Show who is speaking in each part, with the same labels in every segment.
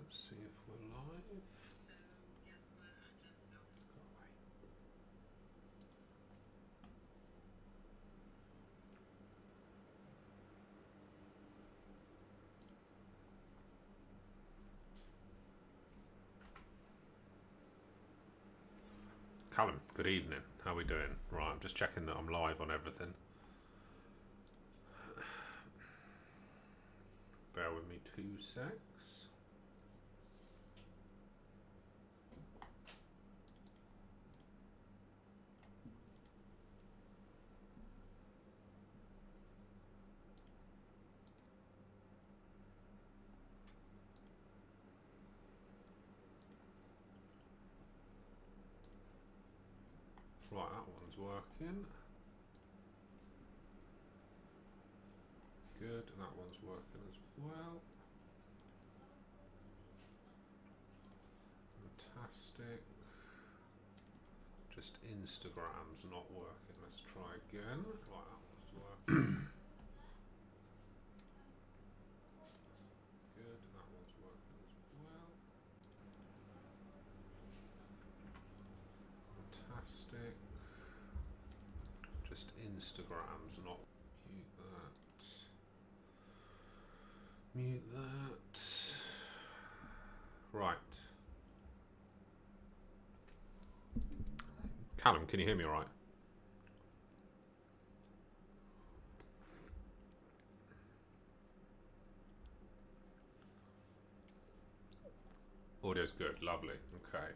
Speaker 1: Let's see if we're live. Callum, good evening. How are we doing? Right, I'm just checking that I'm live on everything. Bear with me 2 secs. Right, that one's working. Good, that one's working as well. Fantastic. Just Instagram's not working. Let's try again. Right, that one's working. Good, that one's working as well. Fantastic. Just Instagram's not. Mute that. Right. Callum, can you hear me all right? Audio's good, lovely. Okay.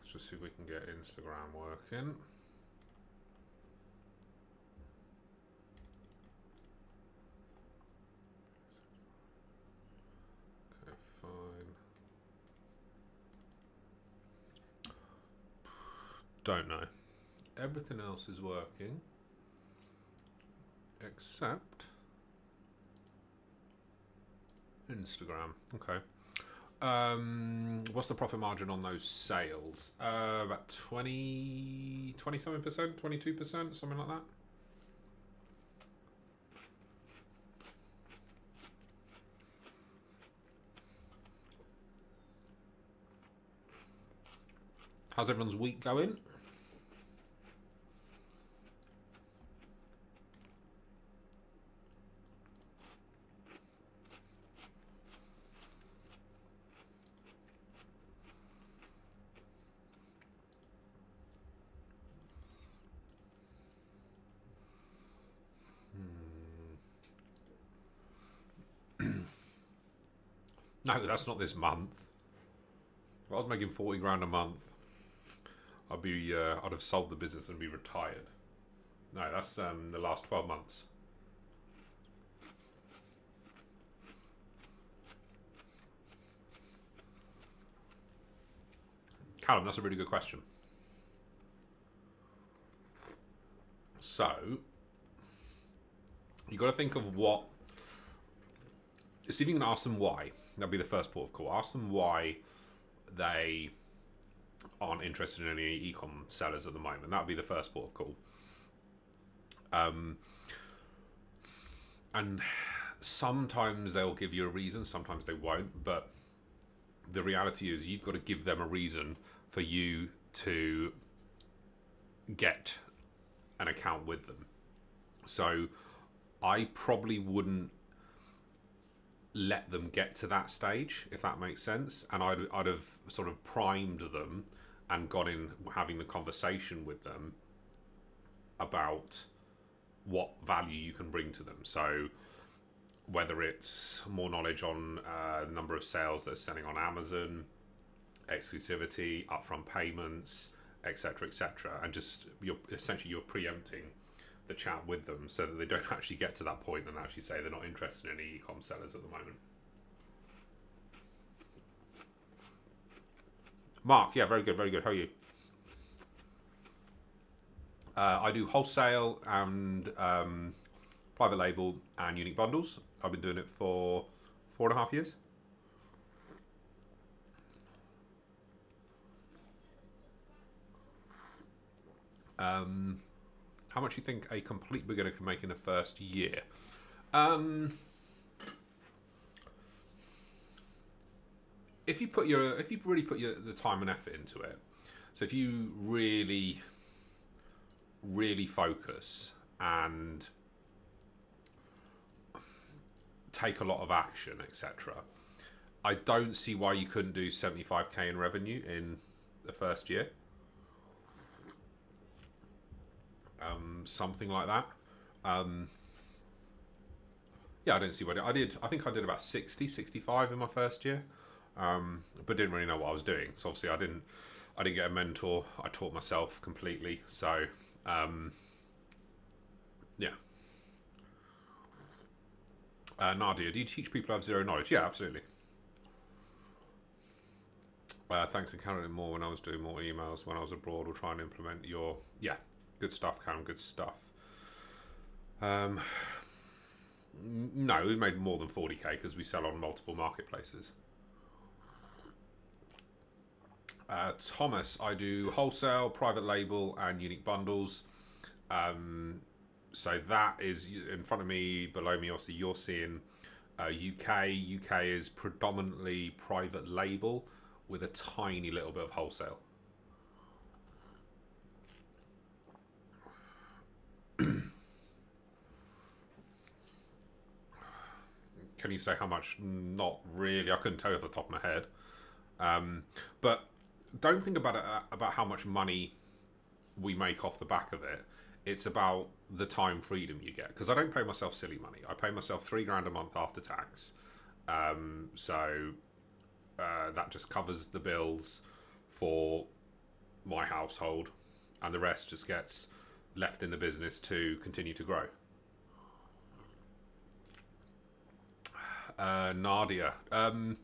Speaker 1: Let's just see if we can get Instagram working. Okay, fine. Don't know. Everything else is working except Instagram. Okay. What's the profit margin on those sales? About 27%, 22%, something like that. How's everyone's week going? No, that's not this month. If I was making 40 grand a month, I'd have sold the business and be retired. No, that's the last 12 months. Callum, that's a really good question. So, you got to think of what. See if you can ask them why. That'll be the first port of call. Ask them why they aren't interested in any e-com sellers at the moment. That'll be the first port of call. And sometimes they'll give you a reason, sometimes they won't. But the reality is, you've got to give them a reason for you to get an account with them. So I probably wouldn't let them get to that stage, if that makes sense. And I'd have sort of primed them and got in having the conversation with them about what value you can bring to them. So whether it's more knowledge on number of sales that are selling on Amazon, exclusivity, upfront payments, etc., and just you're preempting the chat with them so that they don't actually get to that point and actually say they're not interested in any e-com sellers at the moment. Mark, yeah, very good. How are you? I do wholesale and private label and unique bundles. I've been doing it for 4.5 years. How much do you think a complete beginner can make in the first year? if you really put the time and effort into it, so if you really focus and take a lot of action, etc., I don't see why you couldn't do 75k in revenue in the first year. Something like that. Yeah, I don't see what I did. I think I did about 60, 65 in my first year, but didn't really know what I was doing. So obviously I didn't get a mentor. I taught myself completely. So yeah. Nadia, do you teach people who have zero knowledge? Yeah, absolutely. Thanks, encountering more when I was doing more emails when I was abroad. We'll try and implement your... Yeah, good stuff, Callum, good stuff. No, we made more than 40k because we sell on multiple marketplaces. Thomas, I do wholesale, private label, and unique bundles. So that is in front of me, below me. Also, you're seeing UK. UK is predominantly private label with a tiny little bit of wholesale. Can you say how much? Not really. I couldn't tell you off the top of my head. But don't think about it about how much money we make off the back of it. It's about the time freedom you get. Because I don't pay myself silly money. I pay myself £3,000 a month after tax. So that just covers the bills for my household, and the rest just gets left in the business to continue to grow. Nadia, I mean,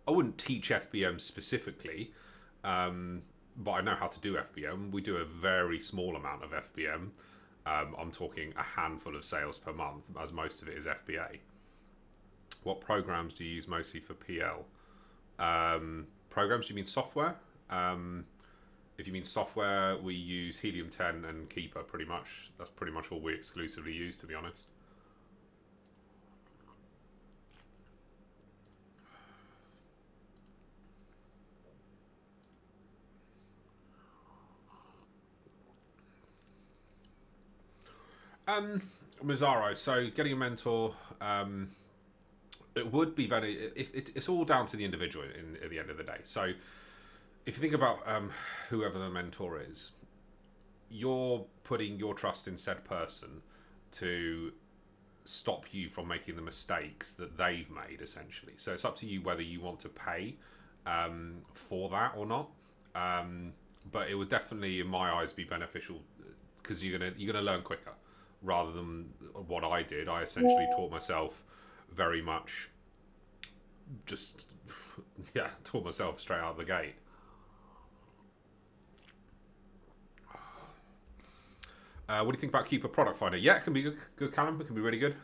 Speaker 1: I wouldn't teach FBM specifically, but I know how to do FBM. We do a very small amount of FBM. I'm talking a handful of sales per month, as most of it is FBA. What programs do you use mostly for PL? Programs, do you mean software? If you mean software, we use Helium 10 and Keeper pretty much. That's pretty much all we exclusively use, to be honest. Mazzaro, so getting a mentor, it would be very... It's all down to the individual at the end of the day. So if you think about whoever the mentor is, you're putting your trust in said person to stop you from making the mistakes that they've made, essentially. So it's up to you whether you want to pay for that or not. But it would definitely, in my eyes, be beneficial because you're gonna learn quicker rather than what I did. I essentially taught myself very much, just taught myself straight out of the gate. What do you think about Keeper Product Finder? Yeah, it can be good, Callum. It can be really good.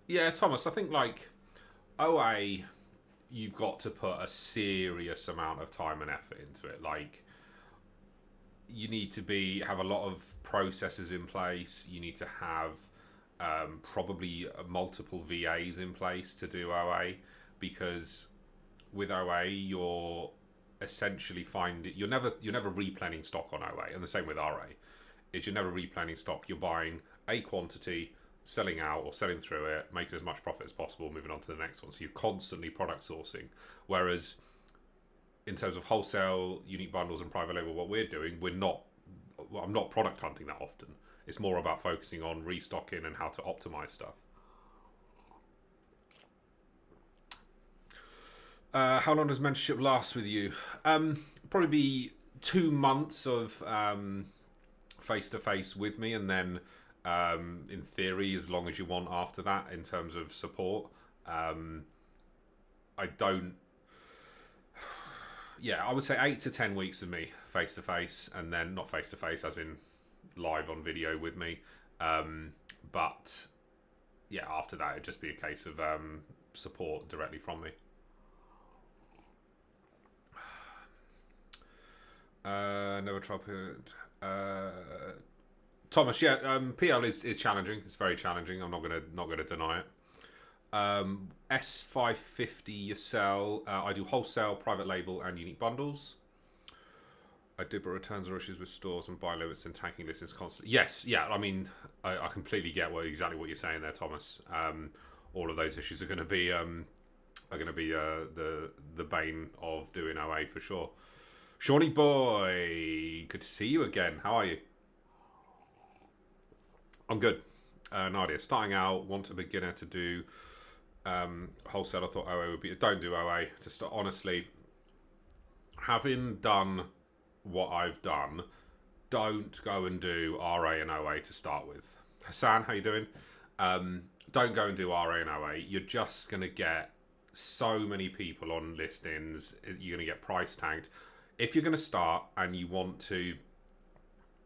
Speaker 1: Yeah, Thomas, I think like OA, you've got to put a serious amount of time and effort into it. Like, you need to have a lot of processes in place. You need to have probably multiple VAs in place to do OA, because with OA you're essentially you're never replanning stock on OA, and the same with RA. Is you're never replanning stock. You're buying a quantity, selling out or selling through it, making as much profit as possible, moving on to the next one. So you're constantly product sourcing. Whereas in terms of wholesale, unique bundles and private label, what we're doing, I'm not product hunting that often. It's more about focusing on restocking and how to optimize stuff. How long does mentorship last with you? Probably be 2 months of face-to-face with me, and then in theory, as long as you want after that in terms of support. I would say 8 to 10 weeks of me face-to-face, and then not face-to-face as in live on video with me. But yeah, after that, it'd just be a case of support directly from me. Never tried it. Thomas, yeah, PL is challenging. It's very challenging. I'm not gonna deny it. S550 you sell. I do wholesale, private label, and unique bundles. I did, but returns or issues with stores and buy limits and tanking listings constantly. Yes, yeah. I mean, I completely get exactly what you're saying there, Thomas. All of those issues are going to be the bane of doing OA for sure. Shawnee boy, good to see you again. How are you? I'm good. Nadia, starting out, want a beginner to do wholesale. I thought OA would be. Don't do OA. To start, honestly, having done what I've done, don't go and do RA and OA to start with. Hassan, how you doing? Don't go and do RA and OA. You're just going to get so many people on listings. You're going to get price tagged. If you're going to start and you want to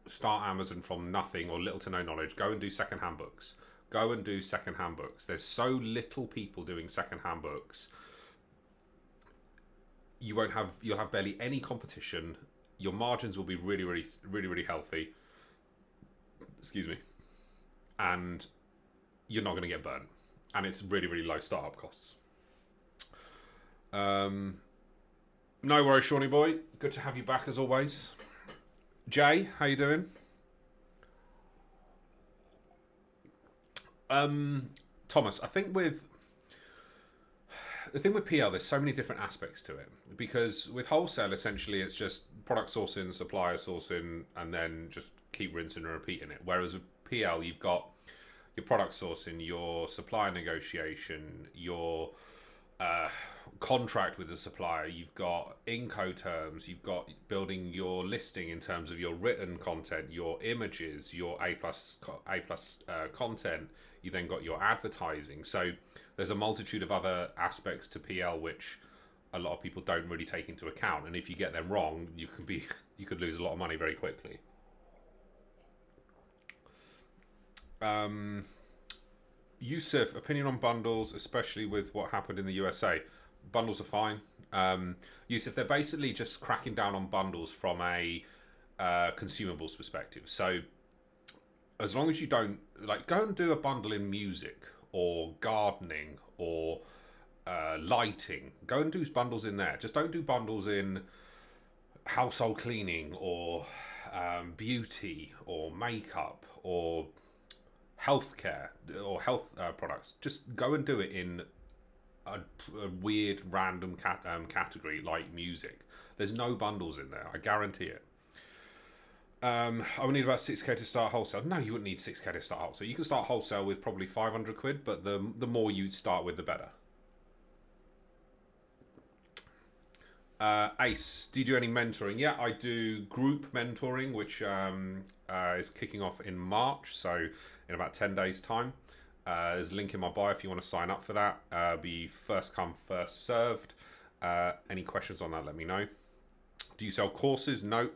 Speaker 1: start Amazon from nothing or little to no knowledge, go and do secondhand books. Go and do secondhand books. There's so little people doing secondhand books. You'll have barely any competition. Your margins will be really healthy. Excuse me. And you're not going to get burnt. And it's really low startup costs. No worries, Shawnee boy. Good to have you back as always. Jay, how you doing? Thomas, I think the thing with PL, there's so many different aspects to it. Because with wholesale, essentially, it's just product sourcing, supplier sourcing, and then just keep rinsing and repeating it. Whereas with PL, you've got your product sourcing, your supplier negotiation, your contract with the supplier, you've got Incoterms, you've got building your listing in terms of your written content, your images, your A plus content. You then got your advertising. So there's a multitude of other aspects to PL which a lot of people don't really take into account, and if you get them wrong, you could lose a lot of money very quickly. Yusuf, opinion on bundles, especially with what happened in the USA. Bundles are fine. Yusuf, they're basically just cracking down on bundles from a consumables perspective. So as long as you don't go and do a bundle in music or gardening or lighting, go and do bundles in there. Just don't do bundles in household cleaning or beauty or makeup or healthcare or health products. Just go and do it in a weird random category like music. There's no bundles in there, I guarantee it. I would need about 6k to start wholesale. No, you wouldn't need 6k to start wholesale. You can start wholesale with probably 500 quid, but the more you start with, the better. Ace, do you do any mentoring? Yeah, I do group mentoring, which is kicking off in March, so in about 10 days' time. There's a link in my bio if you want to sign up for that. Be first come, first served. Any questions on that, let me know. Do you sell courses? No.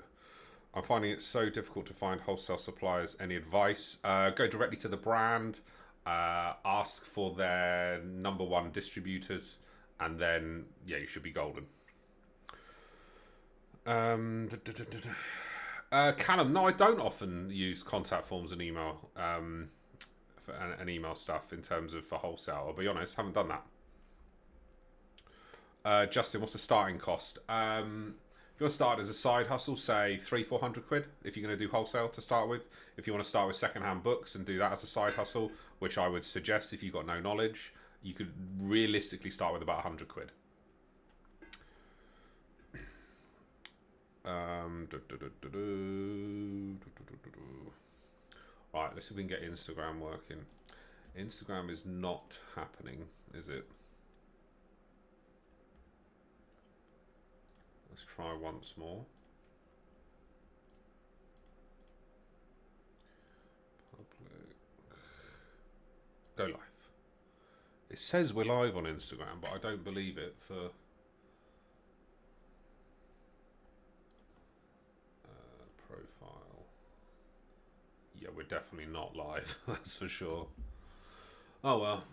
Speaker 1: I'm finding it so difficult to find wholesale suppliers. Any advice? Go directly to the brand, ask for their #1 distributors, and then, yeah, you should be golden. Callum, no, I don't often use contact forms and email and email stuff in terms of for wholesale. I'll be honest, haven't done that. Justin, what's the starting cost? If you want to start as a side hustle, say 300-400 quid if you're going to do wholesale to start with. If you want to start with secondhand books and do that as a side hustle, which I would suggest if you've got no knowledge, you could realistically start with about 100 quid. Right, let's see if we can get Instagram working. Instagram is not happening, is it? Let's try once more. Public. Go live. It says we're live on Instagram, but I don't believe it for... profile. Yeah, we're definitely not live, that's for sure. Oh well.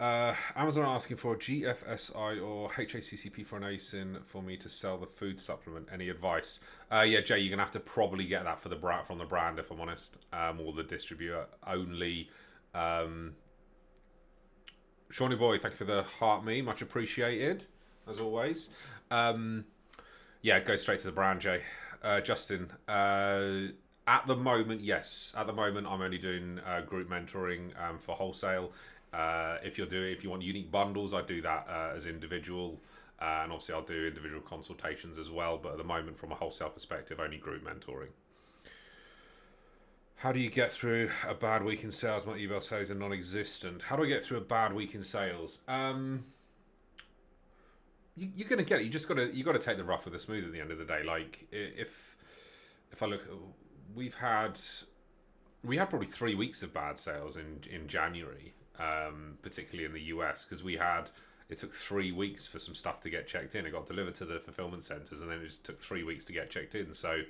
Speaker 1: Amazon are asking for a GFSI or HACCP for an ASIN for me to sell the food supplement. Any advice? Yeah, Jay, you're gonna have to probably get that for the brand from the brand, if I'm honest, or the distributor only. Shawnee boy, thank you for the heart me, much appreciated as always. Yeah, go straight to the brand, Jay. Justin, at the moment, yes. At the moment, I'm only doing group mentoring for wholesale. If you want unique bundles, I do that as individual, and obviously I'll do individual consultations as well. But at the moment, from a wholesale perspective, only group mentoring. How do you get through a bad week in sales? My email sales are non-existent. How do I get through a bad week in sales? You're gonna get it. You got to take the rough with the smooth at the end of the day. Like if I look, we had probably 3 weeks of bad sales in January, particularly in the US, because it took 3 weeks for some stuff to get checked in. It got delivered to the fulfillment centers, and then it just took 3 weeks to get checked in. So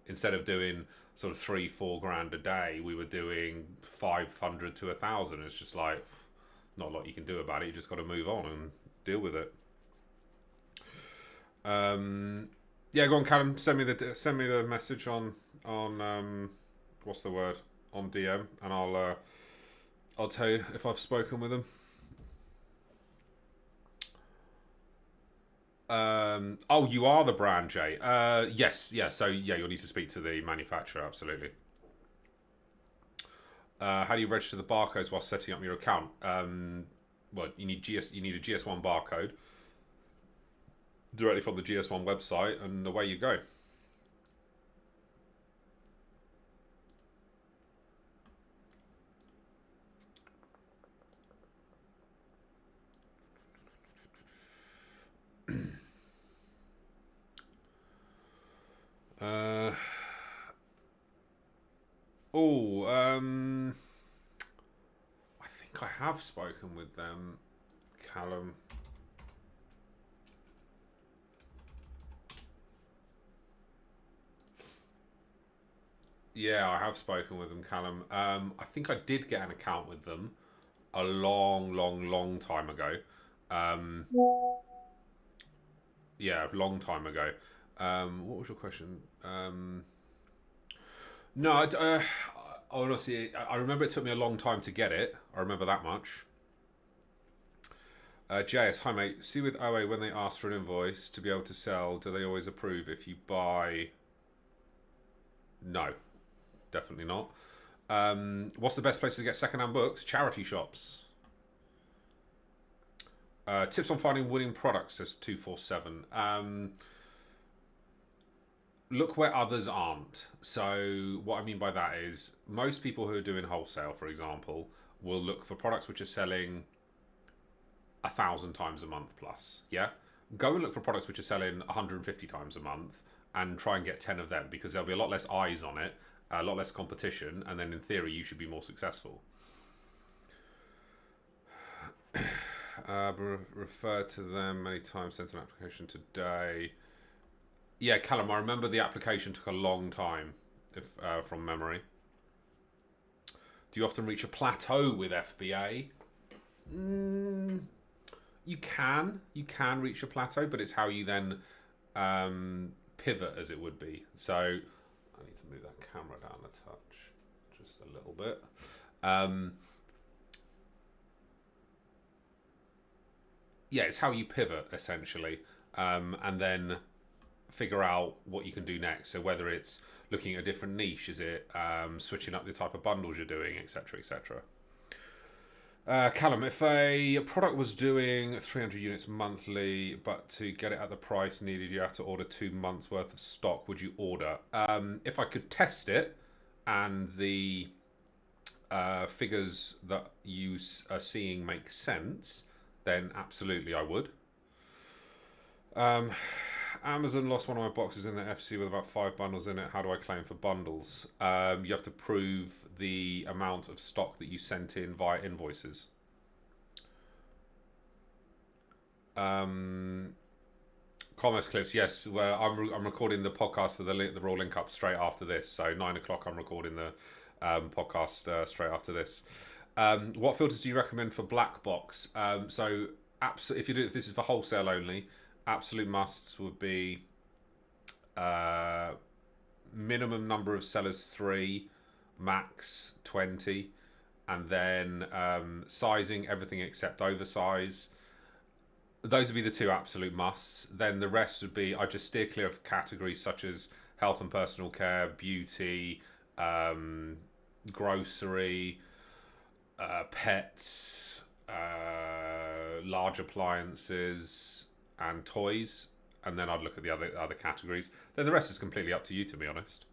Speaker 1: instead of doing sort of 3-4 grand a day, we were doing 500 to 1,000. It's just like not a lot you can do about it. You just got to move on and deal with it. Yeah, go on, Callum. Send me the message on what's the word, on DM, and I'll tell you if I've spoken with them. Oh, you are the brand, Jay. Yes, yeah. So yeah, you'll need to speak to the manufacturer. Absolutely. How do you register the barcodes while setting up your account? Well, you need a GS1 barcode directly from the GS1 website, and away you go. I think I have spoken with them, Callum. Yeah, I have spoken with them, Callum. I think I did get an account with them a long time ago. Yeah, a long time ago. What was your question? No, honestly, I remember it took me a long time to get it. I remember that much. JS, hi mate. See with OA, when they ask for an invoice to be able to sell, do they always approve if you buy? No, definitely not. What's the best place to get secondhand books? Charity shops. Tips on finding winning products, says 247. Look where others aren't. So what I mean by that is most people who are doing wholesale, for example, will look for products which are selling 1,000 times a month plus. Yeah, go and look for products which are selling 150 times a month and try and get 10 of them, because there'll be a lot less eyes on it, a lot less competition, and then in theory you should be more successful. Refer to them many times, sent an application today. Yeah, Callum, I remember the application took a long time, from memory. Do you often reach a plateau with FBA? You can reach a plateau, but it's how you then pivot, as it would be. So I need to move that camera down a touch, just a little bit. Yeah, it's how you pivot essentially, and then figure out what you can do next. So whether it's looking at a different niche, is it switching up the type of bundles you're doing, etc., etc. Callum, if a product was doing 300 units monthly, but to get it at the price needed, you have to order 2 months worth of stock, would you order? If I could test it and the figures that you are seeing make sense, then absolutely I would. Amazon lost one of my boxes in the FC with about 5 bundles in it. How do I claim for bundles? You have to prove the amount of stock that you sent in via invoices. Commerce clips, yes. Well, I'm recording the podcast for the raw link up straight after this. So 9 o'clock, I'm recording the podcast straight after this. What filters do you recommend for black box? If this is for wholesale only, absolute musts would be uh, minimum number of sellers 3, max 20, and then sizing everything except oversize. Those would be the two absolute musts. Then the rest would be, I just steer clear of categories such as health and personal care, beauty, grocery, pets, large appliances, and toys. And then I'd look at the other categories. Then the rest is completely up to you, to be honest.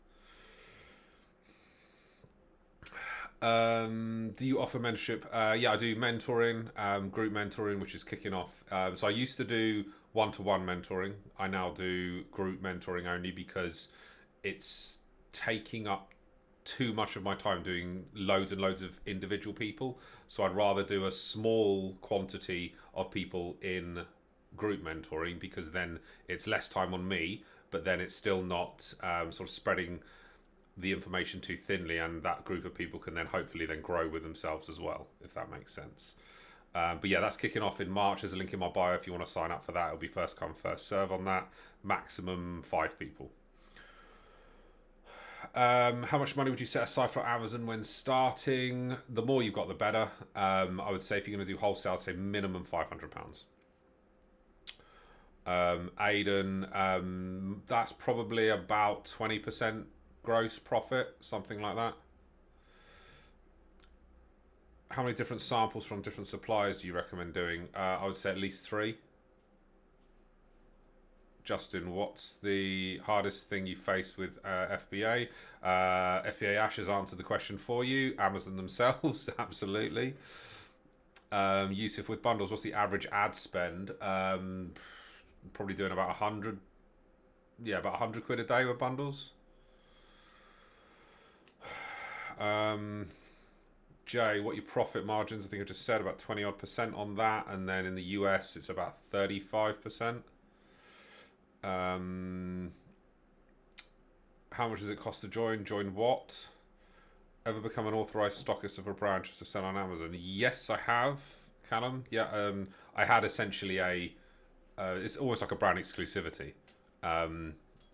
Speaker 1: Do you offer mentorship? Yeah, I do mentoring, group mentoring, which is kicking off. So I used to do one-to-one mentoring. I now do group mentoring only because it's taking up too much of my time doing loads and loads of individual people. So I'd rather do a small quantity of people in group mentoring, because then it's less time on me, but then it's still not sort of spreading the information too thinly, and that group of people can then hopefully then grow with themselves as well, if that makes sense. But yeah, that's kicking off in March. There's a link in my bio if you want to sign up for that. It'll be first come, first serve on that. Maximum 5 people. How much money would you set aside for Amazon when starting? The more you've got, the better. I would say if you're going to do wholesale, I'd say minimum £500. Aiden, that's probably about 20% gross profit, something like that. How many different samples from different suppliers do you recommend doing? I would say at least 3. Justin, what's the hardest thing you face with FBA? FBA Ash has answered the question for you. Amazon themselves, absolutely. Yusuf, with bundles, what's the average ad spend? Probably doing about 100. Yeah, about 100 quid a day with bundles. Jay, what your profit margins? I think I just said about 20 odd % on that, and then in the US it's about 35%. How much does it cost to join? Join what? Ever become an authorized stockist of a brand just to sell on Amazon? Yes, I have, Callum. Yeah, I had essentially it's almost like a brand exclusivity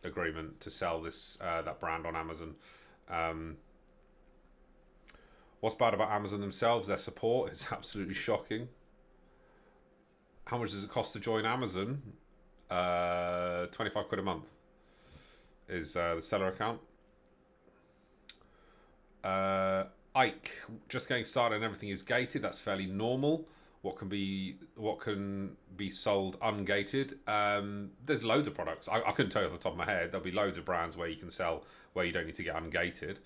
Speaker 1: agreement to sell this that brand on Amazon. What's bad about Amazon themselves? Their support. It's absolutely shocking. How much does it cost to join Amazon? 25 quid a month is the seller account. Ike, just getting started and everything is gated. That's fairly normal. What can be sold ungated? There's loads of products. I couldn't tell you off the top of my head. There'll be loads of brands where you can sell where you don't need to get ungated.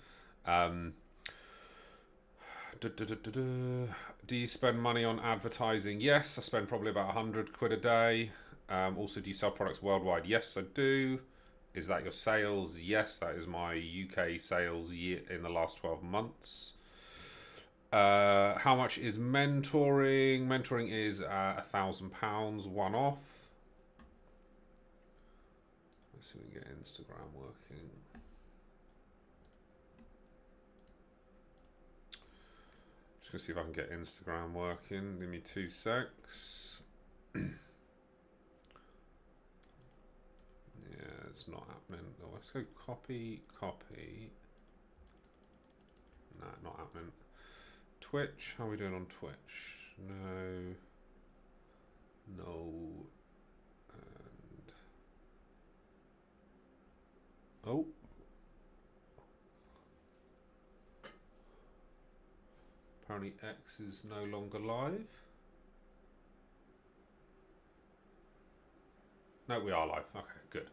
Speaker 1: Do you spend money on advertising? Yes, I spend probably about 100 quid a day. Also, do you sell products worldwide? Yes, I do. Is that your sales? Yes, that is my UK sales year in the last 12 months. How much is mentoring? Mentoring is £1,000 one-off. Let's see if we can get Instagram working. Just gonna see if I can get Instagram working. Give me 2 secs. Yeah, it's not happening. Oh, let's go copy. Nah, not happening. Twitch, how are we doing on Twitch? No. And oh. Apparently X is no longer live. No, we are live. Okay, good.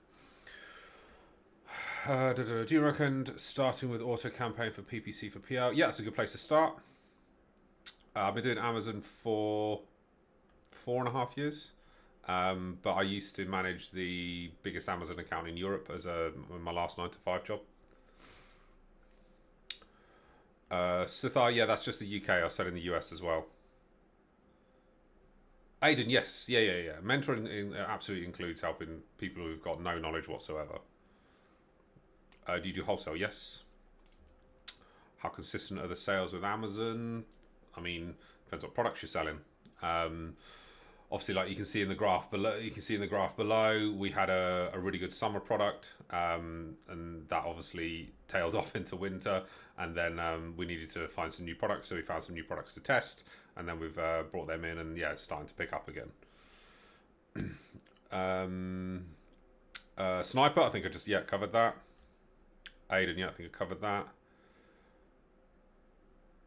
Speaker 1: Do you recommend starting with auto campaign for PPC for PR? Yeah, that's a good place to start. I've been doing Amazon for 4.5 years, but I used to manage the biggest Amazon account in Europe as my last 9-to-5 job. Sithar, yeah, that's just the UK. I said in the US as well. Aiden, yes, yeah. Mentoring absolutely includes helping people who've got no knowledge whatsoever. Do you do wholesale? Yes. How consistent are the sales with Amazon? I mean, depends what products you're selling. Obviously, like you can see in the graph below, we had a really good summer product, and that obviously tailed off into winter, and then we needed to find some new products, so we found some new products to test, and then we've brought them in, and yeah, it's starting to pick up again. Sniper, I think I just covered that. Aiden, I think I covered that.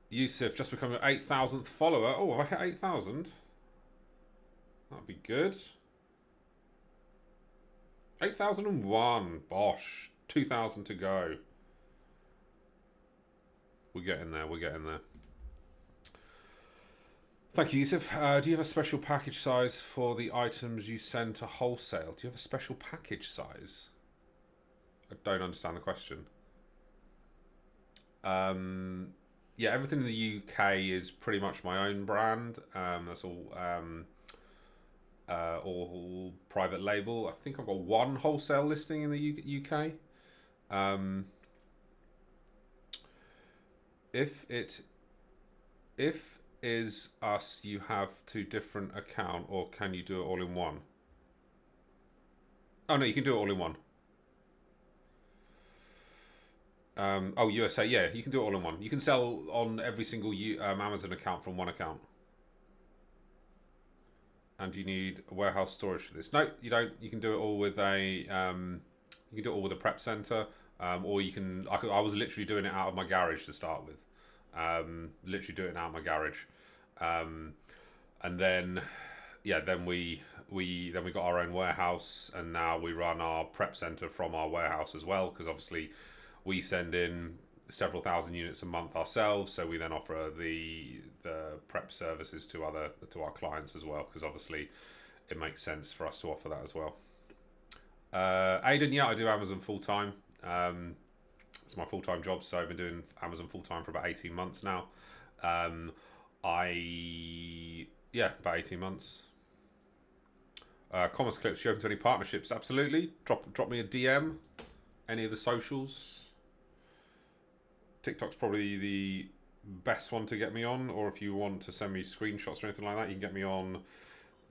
Speaker 1: Yusuf just become your 8,000th follower. Oh, have I hit 8,000? That'd be good. 8,001. Bosh. 2,000 to go. We're getting there. We're getting there. Thank you, Yusuf. Do you have a special package size for the items you send to wholesale? Do you have a special package size? I don't understand the question. Yeah, everything in the UK is pretty much my own brand. That's all private label. I think I've got one wholesale listing in the UK. If is us, you have two different account, or can you do it all in one? Oh no, you can do it all in one. Oh, USA, yeah, you can do it all in one. You can sell on every single Amazon account from one account. And you need a warehouse storage for this? No, you don't. You can do it all with a prep center, or you can. I was literally doing it out of my garage to start with. Literally doing it out of my garage, and then then we got our own warehouse, and now we run our prep center from our warehouse as well, because obviously we send in several thousand units a month ourselves, so we then offer the prep services to our clients as well, because obviously it makes sense for us to offer that as well. Aiden, yeah, I do Amazon full time. It's my full-time job, so I've been doing Amazon full-time for about 18 months now. About 18 months. Commerce Clips, you open to any partnerships? Absolutely. Drop me a DM. Any of the socials. TikTok's probably the best one to get me on, or if you want to send me screenshots or anything like that, you can get me on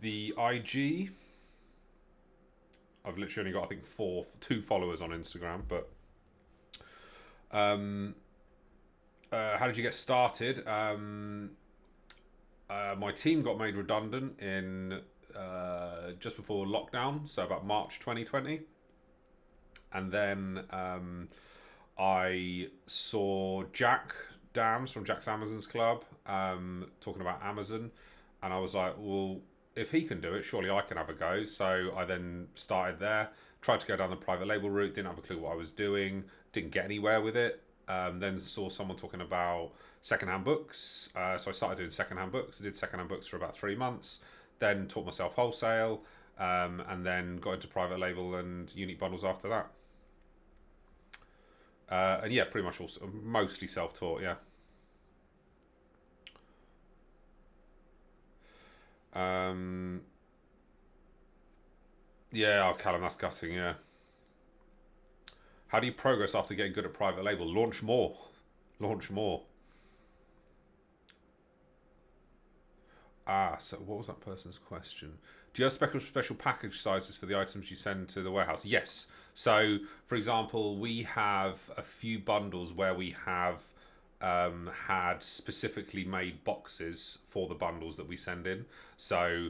Speaker 1: the IG. I've literally only got, I think, 2 followers on Instagram, but how did you get started? My team got made redundant in just before lockdown, so about March 2020, and then I saw Jack Dams from Jack's Amazons Club talking about Amazon, and I was like, well, if he can do it, surely I can have a go. So I then started there, tried to go down the private label route, didn't have a clue what I was doing, didn't get anywhere with it. Then saw someone talking about secondhand books, so I started doing secondhand books. I did secondhand books for about 3 months, then taught myself wholesale, and then got into private label and unique bundles after that. And yeah, pretty much also mostly self-taught, yeah. Yeah, Callum, that's gutting, yeah. How do you progress after getting good at private label? Launch more. Launch more. So what was that person's question? Do you have special package sizes for the items you send to the warehouse? Yes. So, for example, we have a few bundles where we have had specifically made boxes for the bundles that we send in. So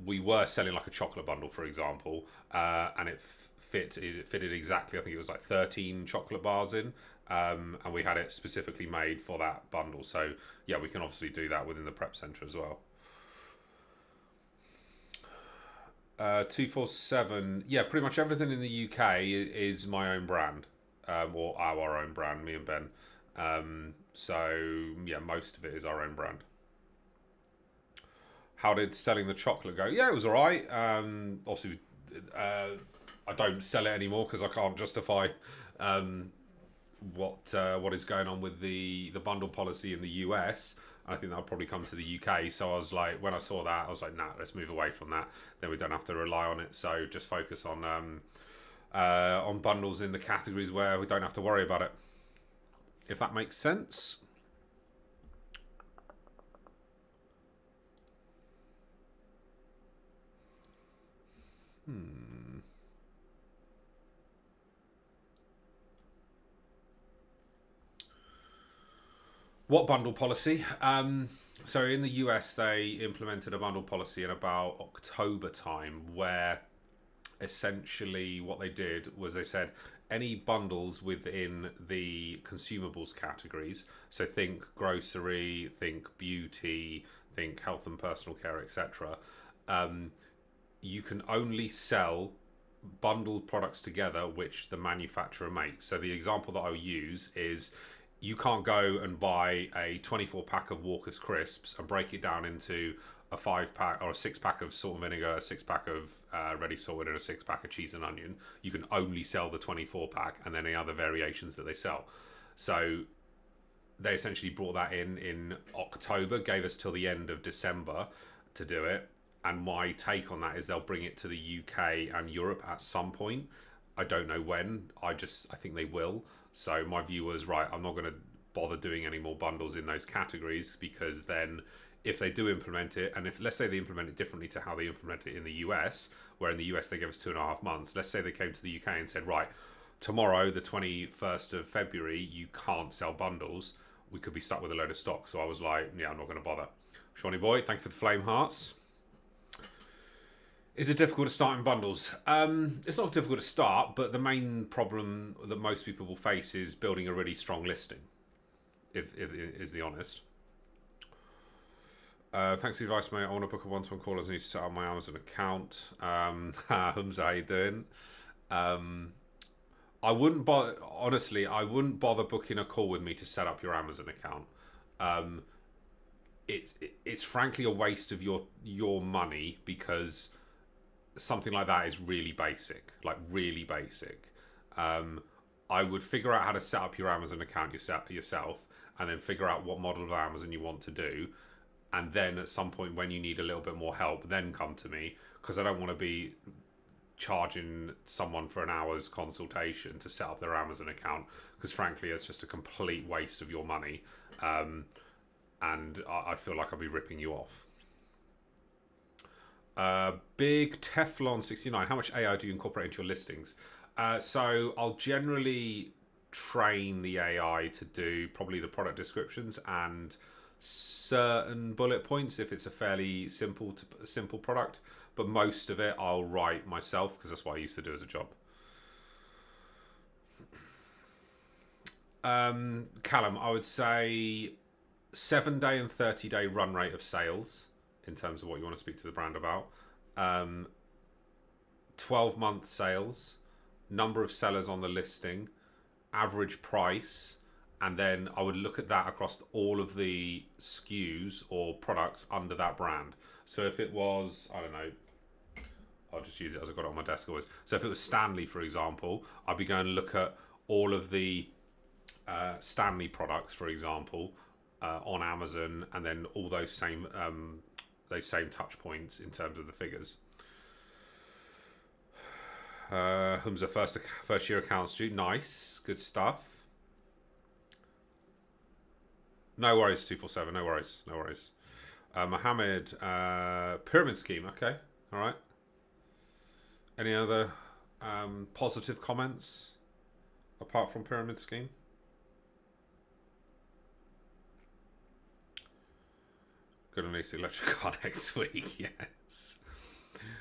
Speaker 1: we were selling like a chocolate bundle, for example, and it fitted exactly, I think it was like 13 chocolate bars in, and we had it specifically made for that bundle. So yeah, we can obviously do that within the prep center as well. 247, yeah, pretty much everything in the UK is my own brand, or our own brand, me and Ben. So yeah, most of it is our own brand. How did selling the chocolate go? Yeah, it was all right. Obviously, I don't sell it anymore because I can't justify what is going on with the bundle policy in the US. I think that'll probably come to the UK. So I was like, when I saw that, I was like, nah, let's move away from that. Then we don't have to rely on it. So just focus on bundles in the categories where we don't have to worry about it. If that makes sense. What bundle policy? So in the US, they implemented a bundle policy in about October time, where essentially what they did was they said any bundles within the consumables categories, so think grocery, think beauty, think health and personal care, etc., you can only sell bundled products together which the manufacturer makes. So the example that I'll use is you can't go and buy a 24 pack of Walker's crisps and break it down into a 5 pack or a 6 pack of salt and vinegar, a 6 pack of ready salted, and a 6 pack of cheese and onion. You can only sell the 24 pack and then any other variations that they sell. So they essentially brought that in October, gave us till the end of December to do it. And my take on that is they'll bring it to the UK and Europe at some point. I don't know when. I think they will. So my view was, right, I'm not going to bother doing any more bundles in those categories, because then if they do implement it, and if, let's say, they implement it differently to how they implement it in the US, where in the US they gave us 2.5 months. Let's say they came to the UK and said, right, tomorrow, the 21st of February, you can't sell bundles. We could be stuck with a load of stock. So I was like, yeah, I'm not going to bother. Shawnee boy, thank you for the flame hearts. Is it difficult to start in bundles? It's not difficult to start, but the main problem that most people will face is building a really strong listing, if is the honest. Thanks for the advice, mate. I want to book a one-to-one call as I need to set up my Amazon account. Humza, how you doing? I wouldn't bother, honestly, I wouldn't bother booking a call with me to set up your Amazon account. It's frankly a waste of your money, because something like that is really basic, like really basic. I would figure out how to set up your Amazon account yourself, and then figure out what model of Amazon you want to do, and then at some point when you need a little bit more help, then come to me, because I don't want to be charging someone for an hour's consultation to set up their Amazon account, because frankly it's just a complete waste of your money, and I feel like I'll be ripping you off. Big Teflon 69. How much AI do you incorporate into your listings? So I'll generally train the AI to do probably the product descriptions and certain bullet points if it's a fairly simple product, but most of it I'll write myself, because that's what I used to do as a job. Callum, I would say 7-day and 30-day run rate of sales in terms of what you want to speak to the brand about. 12-month sales, number of sellers on the listing, average price, and then I would look at that across all of the SKUs or products under that brand. So if it was, I don't know, I'll just use it as I've got it on my desk always. So if it was Stanley, for example, I'd be going to look at all of the Stanley products, for example, on Amazon, and then all those same touch points in terms of the figures. Humza, first year account student. Nice, good stuff. No worries, 247. No worries. Mohammed, pyramid scheme. Okay, all right. Any other positive comments apart from pyramid scheme? Gonna lease the electric car next week. Yes.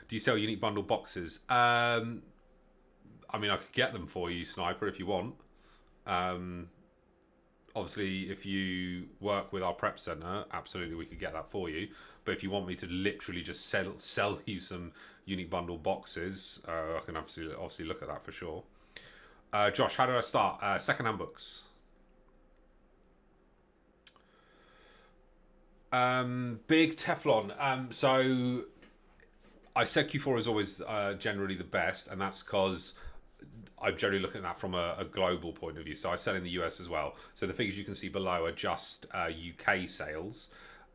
Speaker 1: Do you sell unique bundle boxes? I mean, I could get them for you, Sniper, if you want. Obviously, if you work with our prep center, absolutely we could get that for you. But if you want me to literally just sell you some unique bundle boxes, I can obviously look at that for sure. Josh, how did I start? Secondhand books. Big Teflon. So I said Q4 is always generally the best, and that's because I'm generally looking at that from a global point of view. So I sell in the US as well. So the figures you can see below are just UK sales.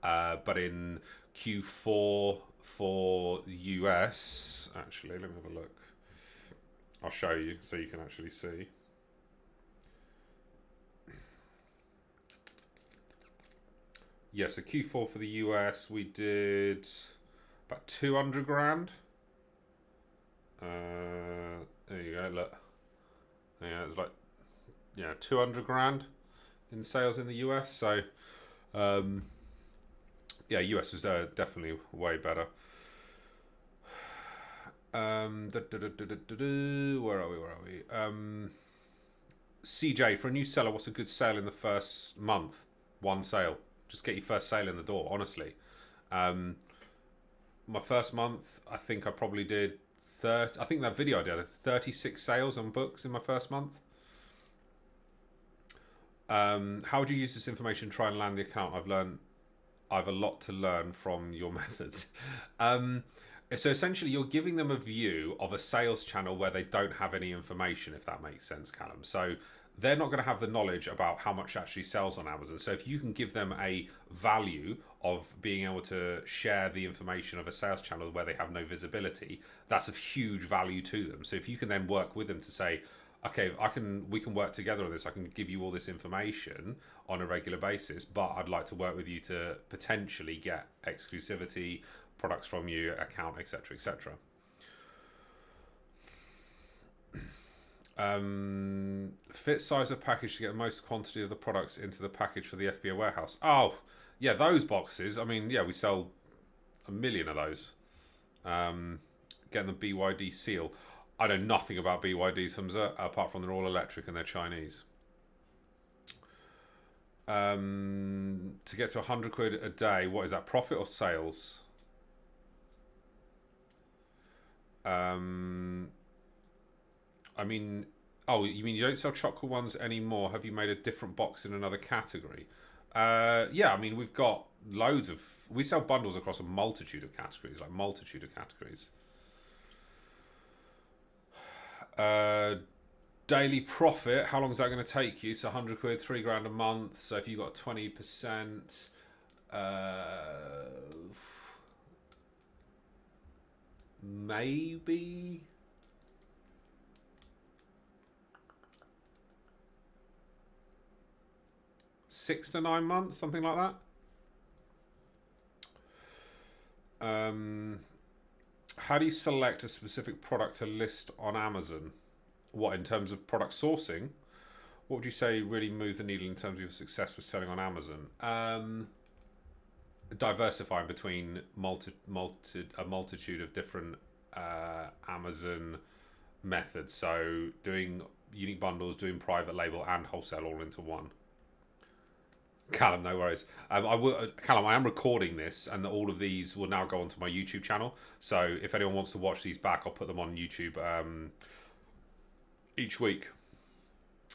Speaker 1: But in Q4 for the US, actually, let me have a look. I'll show you so you can actually see. Yeah, so Q4 for the US, we did about 200 grand. There you go, look. Yeah, it's like, 200 grand. in sales in the US. So um, yeah, US was definitely way better. Where are we? Where are we? CJ, for a new seller, what's a good sale in the first month? One sale. Just get your first sale in the door, honestly. Um, my first month, I think I probably did 30. I think that video I did 36 sales on books in my first month. How would you use this information to try and land the account? I've a lot to learn from your methods. So essentially, you're giving them a view of a sales channel where they don't have any information, if that makes sense, Callum. So they're not going to have the knowledge about how much actually sells on Amazon. So if you can give them a value of being able to share the information of a sales channel where they have no visibility, that's of huge value to them. So if you can then work with them to say, okay, we can work together on this. I can give you all this information on a regular basis, but I'd like to work with you to potentially get exclusivity, products from you, account, etc., etc. Fit size of package to get the most quantity of the products into the package for the FBA warehouse. Oh, yeah, those boxes. I mean, yeah, we sell a million of those. Getting the BYD seal. I know nothing about BYD, Hamza, apart from they're all electric and they're Chinese. To get to 100 quid a day, what is that, profit or sales? I mean, oh, you mean you don't sell chocolate ones anymore? Have you made a different box in another category? Yeah, I mean, we've got loads of... We sell bundles across a multitude of categories, like multitude of categories. Daily profit, how long is that going to take you? So 100 quid, 3 grand a month. So if you got 20%, maybe 6 to 9 months, something like that. How do you select a specific product to list on Amazon? What, in terms of product sourcing? What would you say really moved the needle in terms of your success with selling on Amazon? Diversifying between a multitude of different Amazon methods. So doing unique bundles, doing private label and wholesale all into one. Callum, no worries. Callum, I am recording this, and all of these will now go onto my YouTube channel. So if anyone wants to watch these back, I'll put them on YouTube each week.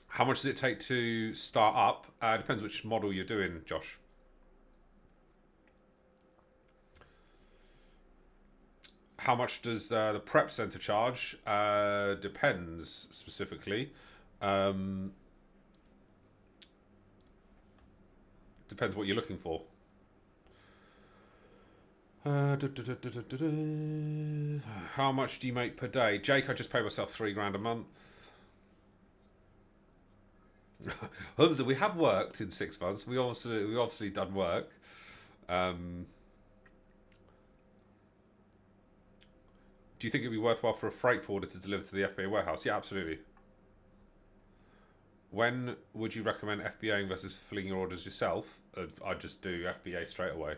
Speaker 1: How much does it take to start up? Depends which model you're doing, Josh. How much does the prep center charge? Depends specifically. Depends what you're looking for. How much do you make per day? Jake, I just pay myself 3 grand a month. Humza, we have worked in 6 months. We obviously done work. Do you think it'd be worthwhile for a freight forwarder to deliver to the FBA warehouse? Yeah, absolutely. When would you recommend FBAing versus filling your orders yourself? I'd just do FBA straight away.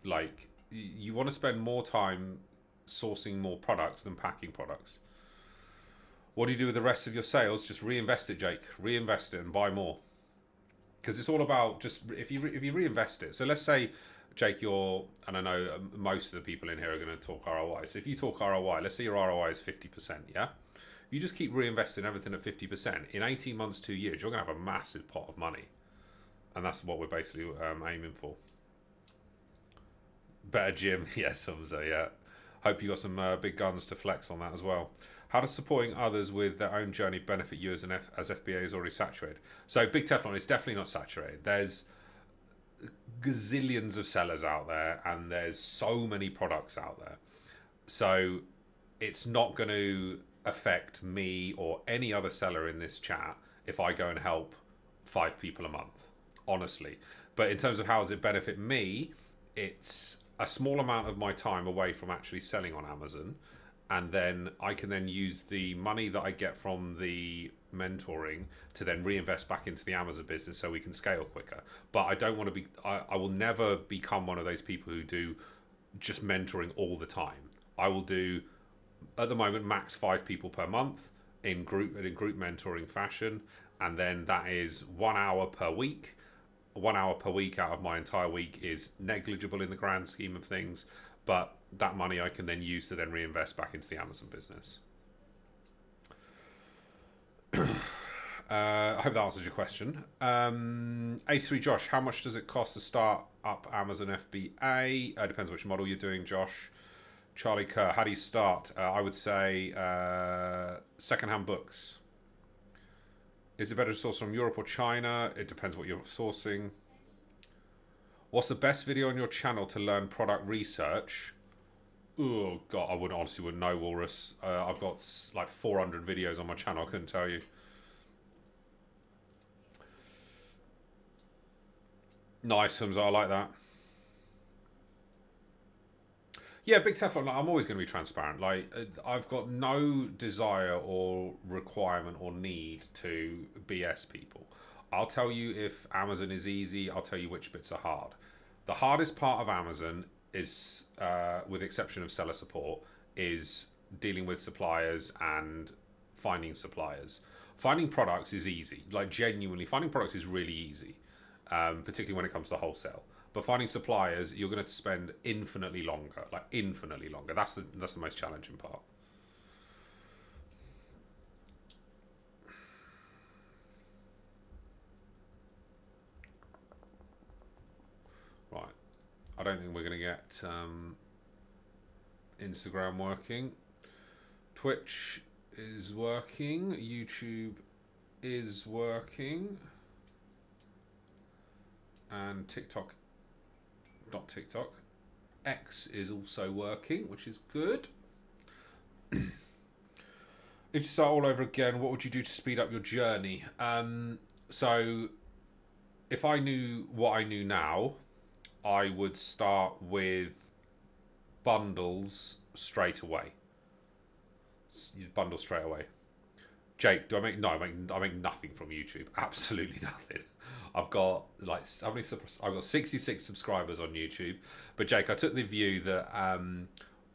Speaker 1: Like, you want to spend more time sourcing more products than packing products. What do you do with the rest of your sales? Just reinvest it, Jake. Reinvest it and buy more. Because it's all about just if you reinvest it. So let's say, Jake, and I know most of the people in here are going to talk ROI. So if you talk ROI, let's say your ROI is 50%, yeah? You just keep reinvesting everything at 50%. In 18 months, 2 years, you're going to have a massive pot of money. And that's what we're basically aiming for. Better gym. Yes, Hamza, yeah. Hope you got some big guns to flex on that as well. How does supporting others with their own journey benefit you as FBA is already saturated? So Big Teflon is definitely not saturated. There's gazillions of sellers out there and there's so many products out there. So it's not going to affect me or any other seller in this chat if I go and help 5 people a month, honestly. But in terms of how does it benefit me, it's a small amount of my time away from actually selling on Amazon, and then I can then use the money that I get from the mentoring to then reinvest back into the Amazon business so we can scale quicker. But I don't want to be, I will never become one of those people who do just mentoring all the time. I will do, at the moment, max 5 people per month in group mentoring fashion. And then that is 1 hour per week. 1 hour per week out of my entire week is negligible in the grand scheme of things. But that money I can then use to then reinvest back into the Amazon business. I hope that answers your question. 83 Josh, how much does it cost to start up Amazon FBA? Depends which model you're doing, Josh. Charlie Kerr, how do you start? I would say secondhand books. Is it better to source from Europe or China? It depends what you're sourcing. What's the best video on your channel to learn product research? Oh God, I honestly wouldn't know, Walrus. I've got like 400 videos on my channel. I couldn't tell you. Nice, Hamza. I like that. Yeah, Big Teflon. I'm always going to be transparent. Like, I've got no desire or requirement or need to BS people. I'll tell you if Amazon is easy. I'll tell you which bits are hard. The hardest part of Amazon is, with exception of seller support, is dealing with suppliers and finding suppliers. Finding products is easy. Like, genuinely, finding products is really easy, particularly when it comes to wholesale. But finding suppliers, you're going to spend infinitely longer, like infinitely longer. That's the most challenging part. Right. I don't think we're going to get Instagram working. Twitch is working. YouTube is working. And TikTok, not TikTok, X is also working, which is good. If you start all over again, what would you do to speed up your journey? So if I knew what I knew now, I would start with bundles straight away. Bundle straight away. Jake, do I make? No, I make nothing from YouTube. Absolutely nothing. I've got like how many? I've got 66 subscribers on YouTube. But Jake, I took the view that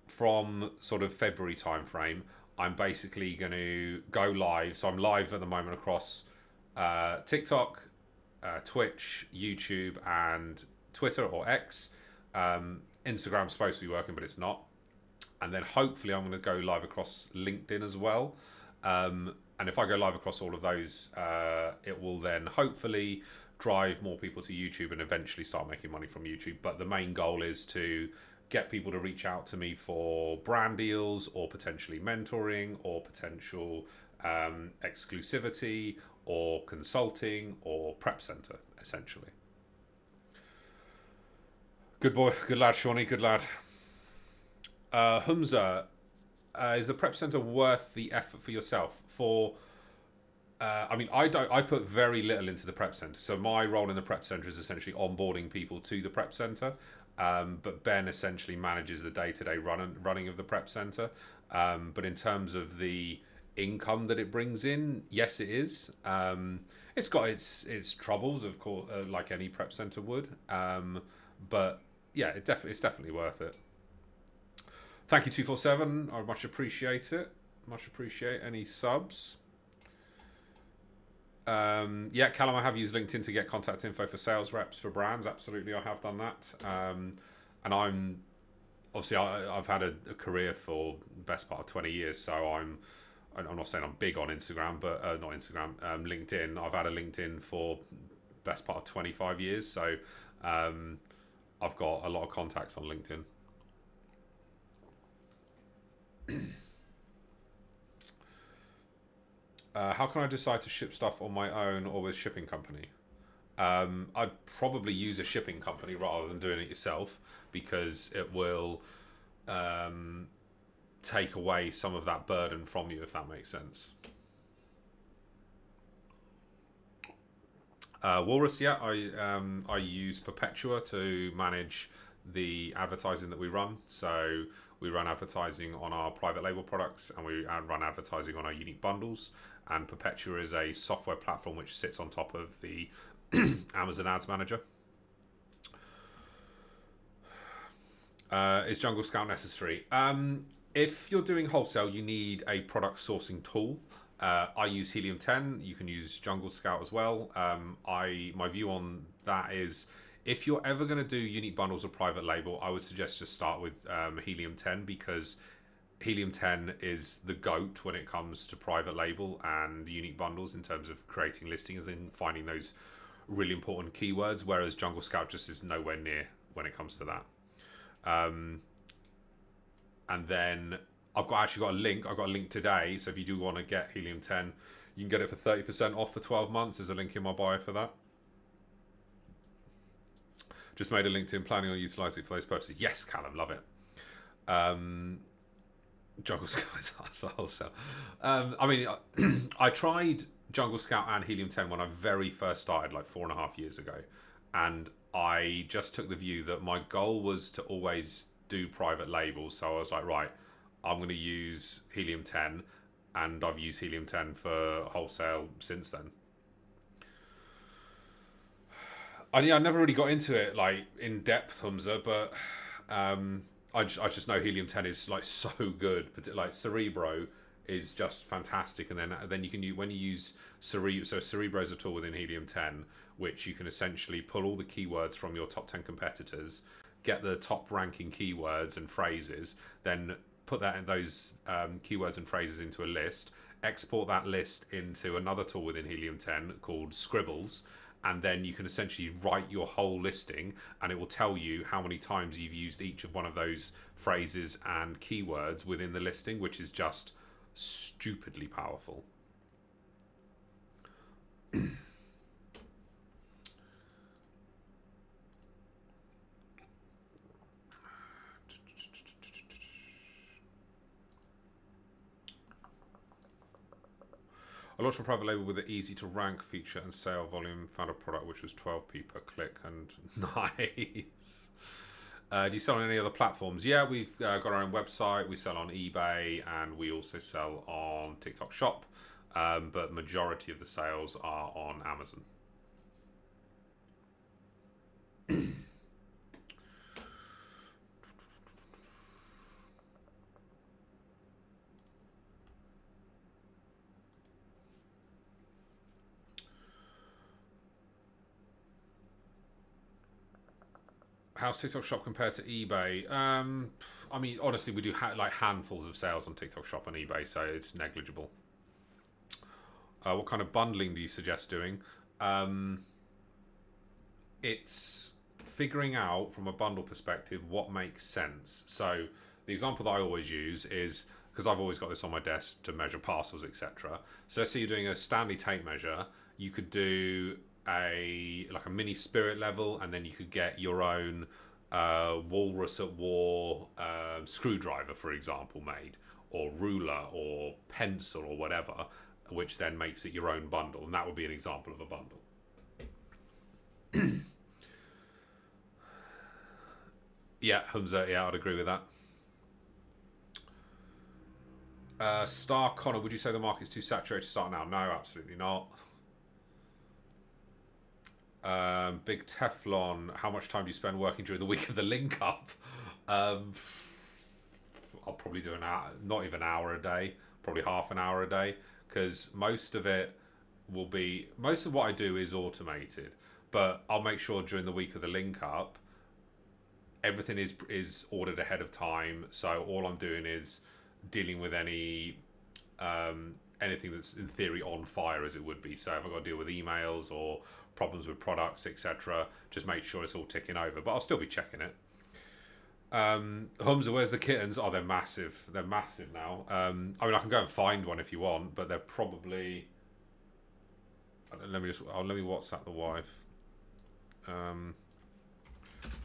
Speaker 1: from sort of February timeframe, I'm basically going to go live. So I'm live at the moment across TikTok, Twitch, YouTube, and Twitter or X. Instagram's supposed to be working, but it's not. And then hopefully I'm going to go live across LinkedIn as well. And if I go live across all of those, it will then hopefully drive more people to YouTube and eventually start making money from YouTube. But the main goal is to get people to reach out to me for brand deals or potentially mentoring or potential exclusivity or consulting or prep center, essentially. Good boy, good lad, Shawnee, good lad. Humza, is the prep center worth the effort for yourself? I mean, I put very little into the prep center. So my role in the prep center is essentially onboarding people to the prep center. But Ben essentially manages the day-to-day running of the prep center. But in terms of the income that it brings in, yes, it is. It's got its troubles, of course, like any prep center would. But yeah, it's definitely worth it. Thank you, 247. I much appreciate it. Much appreciate any subs. Yeah, Callum, I have used LinkedIn to get contact info for sales reps for brands. Absolutely, I have done that. And I'm obviously I've had a career for the best part of 20 years, so I'm not saying I'm big on Instagram, but not Instagram, LinkedIn. I've had a LinkedIn for best part of 25 years, so I've got a lot of contacts on LinkedIn. How can I decide to ship stuff on my own or with shipping company? I'd probably use a shipping company rather than doing it yourself, because it will take away some of that burden from you, if that makes sense. Walrus, yeah, I use Perpetua to manage the advertising that we run. So we run advertising on our private label products, and we run advertising on our unique bundles. and Perpetua is a software platform which sits on top of the Amazon Ads Manager. Is Jungle Scout necessary? If you're doing wholesale, you need a product sourcing tool. I use Helium 10. You can use Jungle Scout as well. My view on that is, if you're ever going to do unique bundles or private label, I would suggest just start with Helium 10, because Helium 10 is the GOAT when it comes to private label and unique bundles in terms of creating listings and finding those really important keywords, whereas Jungle Scout just is nowhere near when it comes to that. And then I've actually got a link. I've got a link today, so if you do want to get Helium 10, you can get it for 30% off for 12 months. There's a link in my bio for that. Just made a LinkedIn, planning on utilising it for those purposes. Yes, Callum, love it. Jungle Scout is wholesale. I mean, I tried Jungle Scout and Helium 10 when I very first started, like 4.5 years ago, and I just took the view that my goal was to always do private labels. So I was like, right, I'm going to use Helium 10, and I've used Helium 10 for wholesale since then. I never really got into it like in depth, Humza, but I just know Helium 10 is like so good. Like Cerebro is just fantastic, and then you can use, when you use Cerebro, so Cerebro is a tool within Helium 10 which you can essentially pull all the keywords from your top 10 competitors, get the top ranking keywords and phrases, then put those keywords and phrases into a list, export that list into another tool within Helium 10 called Scribbles, and then you can essentially write your whole listing, and it will tell you how many times you've used each of one of those phrases and keywords within the listing, which is just stupidly powerful. I launched a private label with an easy to rank feature and sale volume. Found a product which was 12p per click, and nice. Do you sell on any other platforms? Yeah, we've got our own website. We sell on eBay, and we also sell on TikTok Shop. But majority of the sales are on Amazon. How's TikTok Shop compared to eBay? I mean, honestly, we do like handfuls of sales on TikTok Shop and eBay, so it's negligible. What kind of bundling do you suggest doing? It's figuring out from a bundle perspective what makes sense. So the example that I always use is, because I've always got this on my desk to measure parcels, etc. So let's say you're doing a Stanley tape measure. You could do a mini spirit level, and then you could get your own Walrus at War screwdriver, for example, made, or ruler or pencil or whatever, which then makes it your own bundle, and that would be an example of a bundle. Yeah, Humza, yeah, I'd agree with that. Star Connor, would you say the market's too saturated to start now? No, absolutely not. Big Teflon, how much time do you spend working during the week of the link up? I'll probably do an hour, not even an hour a day, probably half an hour a day, because most of what I do is automated, but I'll make sure during the week of the link up everything is ordered ahead of time, so all I'm doing is dealing with anything that's in theory on fire, as it would be. So if I've got to deal with emails or problems with products, etc., just make sure it's all ticking over, but I'll still be checking it. Humza, where's the kittens? Oh, they're massive. They're massive now. I mean, I can go and find one if you want, but they're probably... Let me WhatsApp the wife.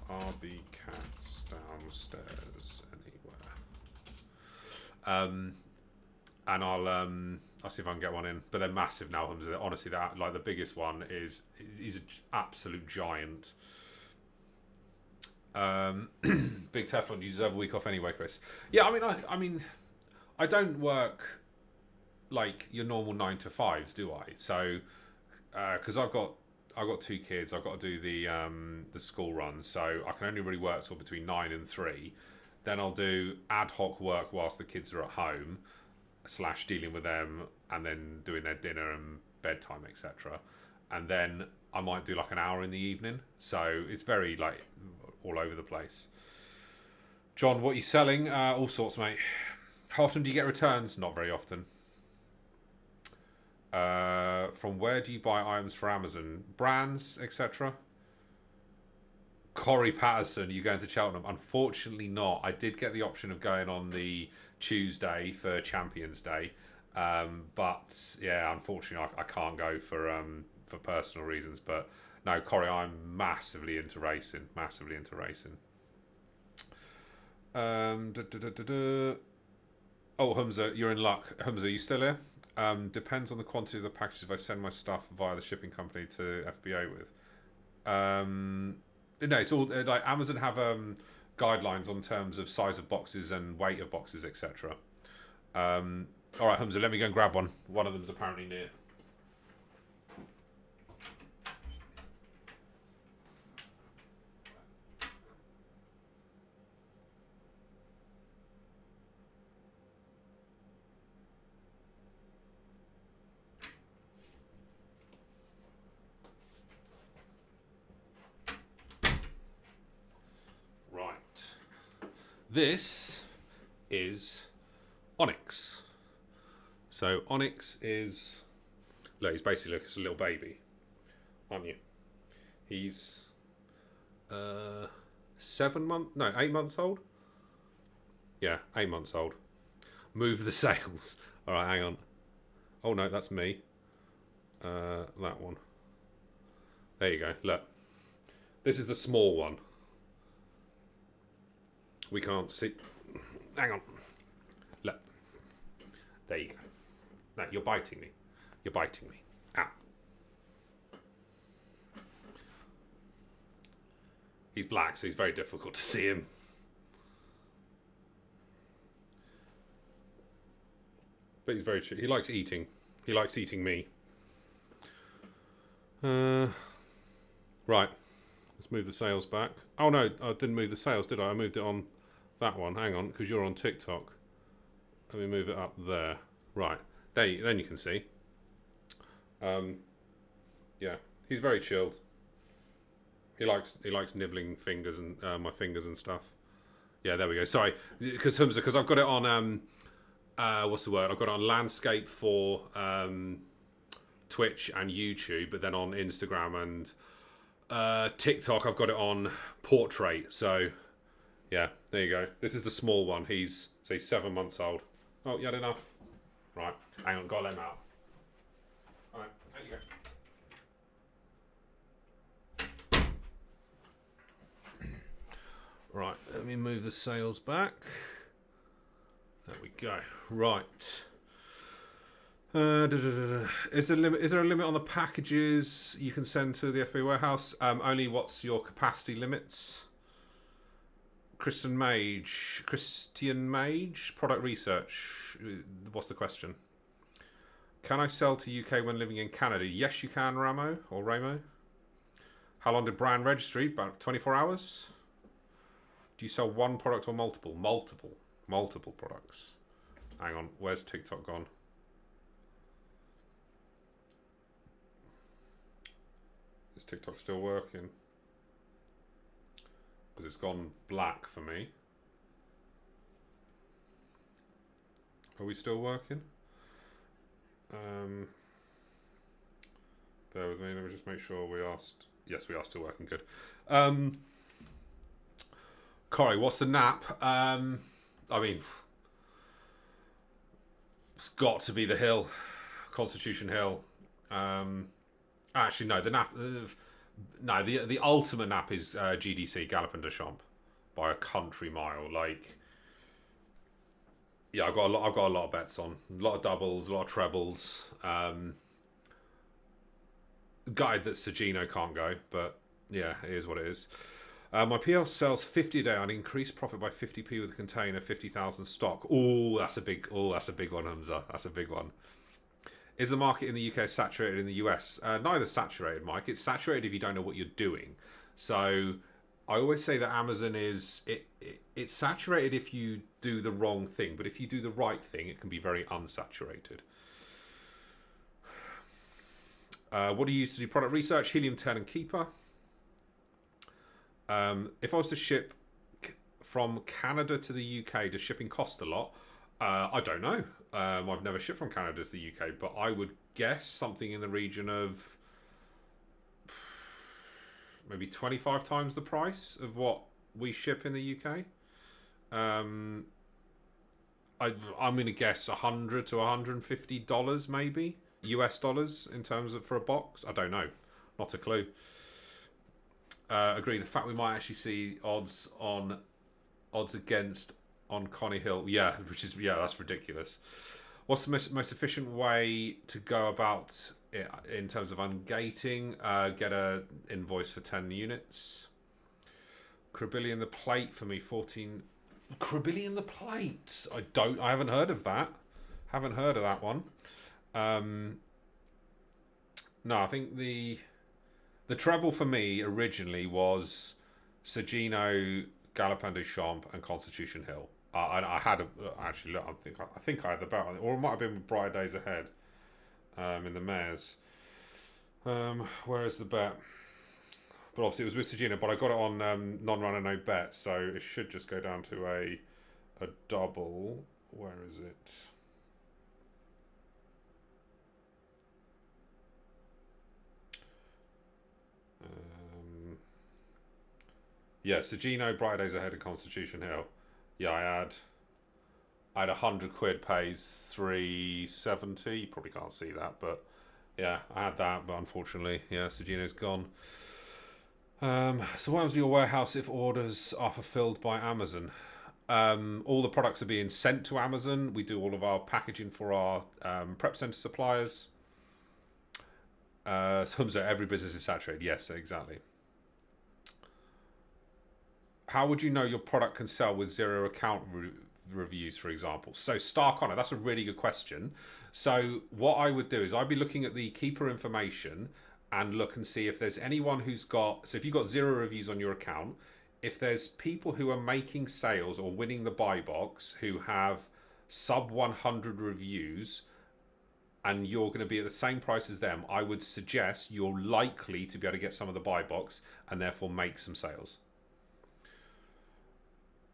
Speaker 1: Are the cats downstairs anywhere? And I'll see if I can get one in. But they're massive now, Humza. Honestly, that like the biggest one is an absolute giant. Big Teflon, you deserve a week off anyway, Chris. Yeah, I mean, I don't work like your normal 9 to 5s, do I? So because I've got 2 kids, I've got to do the school run, so I can only really work till between 9 and 3. Then I'll do ad hoc work whilst the kids are at home, slash dealing with them, and then doing their dinner and bedtime, etc. And then I might do like an hour in the evening. So it's very like all over the place. John, what are you selling? All sorts, mate. How often do you get returns? Not very often. From where do you buy items for Amazon? Brands, etc. Corey Patterson, you going to Cheltenham? Unfortunately not. I did get the option of going on the Tuesday for Champions Day. But yeah, unfortunately I can't go for personal reasons. But no, Corey, I'm massively into racing. Massively into racing. Oh, Humza, you're in luck. Humza, are you still here? Depends on the quantity of the packages if I send my stuff via the shipping company to FBA with. No, it's all like Amazon have guidelines on terms of size of boxes and weight of boxes, etc. All right, Humza, let me go and grab one. One of them's apparently near. This is Onyx. So Onyx is, look, he's basically like a little baby, aren't you? He's 8 months old. Yeah, 8 months old. Move the sails. All right, hang on. Oh no, that's me. That one. There you go. Look, this is the small one. We can't see. Hang on. Look. There you go. No, you're biting me. You're biting me. Ow. He's black, so he's very difficult to see him. But he's very chill. He likes eating. He likes eating me. Right. Let's move the sails back. Oh no, I didn't move the sails, did I? I moved it on that one. Hang on, because you're on TikTok. Let me move it up there. Right. Then you can see. Yeah, he's very chilled. He likes nibbling fingers and my fingers and stuff. Yeah, there we go. Sorry, because I've got it on what's the word? I've got it on landscape for Twitch and YouTube, but then on Instagram and TikTok I've got it on portrait. So yeah, there you go. This is the small one. He's 7 months old. Oh, you had enough? Right, hang on, gotta let him out. Alright, there you go. Right, let me move the sails back. There we go. Right. Is there a limit on the packages you can send to the FBA warehouse? Only what's your capacity limits? Christian Mage, product research. What's the question? Can I sell to UK when living in Canada? Yes, you can, Ramo or Ramo. How long did brand registry? About 24 hours. Do you sell one product or multiple? Multiple products. Hang on, where's TikTok gone? Is TikTok still working? Because it's gone black for me. Are we still working? Bear with me, let me just make sure we are. Yes, we are still working. Good. Corey, what's the nap? I mean, it's got to be the hill, Constitution Hill. Actually, no, the nap. No, the ultimate nap is GDC Gallopin de Champs by a country mile. Like, yeah, I've got a lot of bets on, a lot of doubles, a lot of trebles. Guide that Sagino can't go, but yeah, it is what it is. My PL sells 50 a day on increased profit by 50p with a container, 50,000 stock. Oh, that's a big. Oh, that's a big one, Hamza. That's a big one. Is the market in the UK saturated in the US? Neither saturated, Mike. It's saturated if you don't know what you're doing. So I always say that Amazon it's saturated if you do the wrong thing, but if you do the right thing, it can be very unsaturated. What do you use to do product research? Helium 10 and Keeper. If I was to ship from Canada to the UK, does shipping cost a lot? I don't know. I've never shipped from Canada to the UK, but I would guess something in the region of maybe 25 times the price of what we ship in the UK. I'm going to guess $100 to $150 maybe US dollars in terms of for a box. I don't know, not a clue. Agree. The fact we might actually see odds against on Connie Hill, that's ridiculous. What's the most efficient way to go about it in terms of ungating? Get a invoice for 10 units. Cribillion the plate for me, 14. Cribillion the plate. I haven't heard of that. Haven't heard of that one. No, I think the treble for me originally was Sagino, Galopin des Champs, and Constitution Hill. I had actually look. I think I had the bet, or it might have been with Brighter Days Ahead, in the mares. Where is the bet? But obviously it was with Sagino, but I got it on non-runner no bet, so it should just go down to a double. Where is it? Yeah, Sagino, Brighter Days Ahead, and Constitution Hill. Yeah, I had £100 pays 370. You probably can't see that, but yeah, I had that. But unfortunately, yeah, Sagino's gone. So what happens to your warehouse if orders are fulfilled by Amazon? All the products are being sent to Amazon. We do all of our packaging for our prep center suppliers. So every business is saturated. Yes, exactly. How would you know your product can sell with zero account reviews, for example? So Star Connor, that's a really good question. So what I would do is I'd be looking at the keeper information and look and see if there's anyone who's got, so if you've got 0 reviews on your account, if there's people who are making sales or winning the buy box who have sub 100 reviews and you're going to be at the same price as them, I would suggest you're likely to be able to get some of the buy box and therefore make some sales.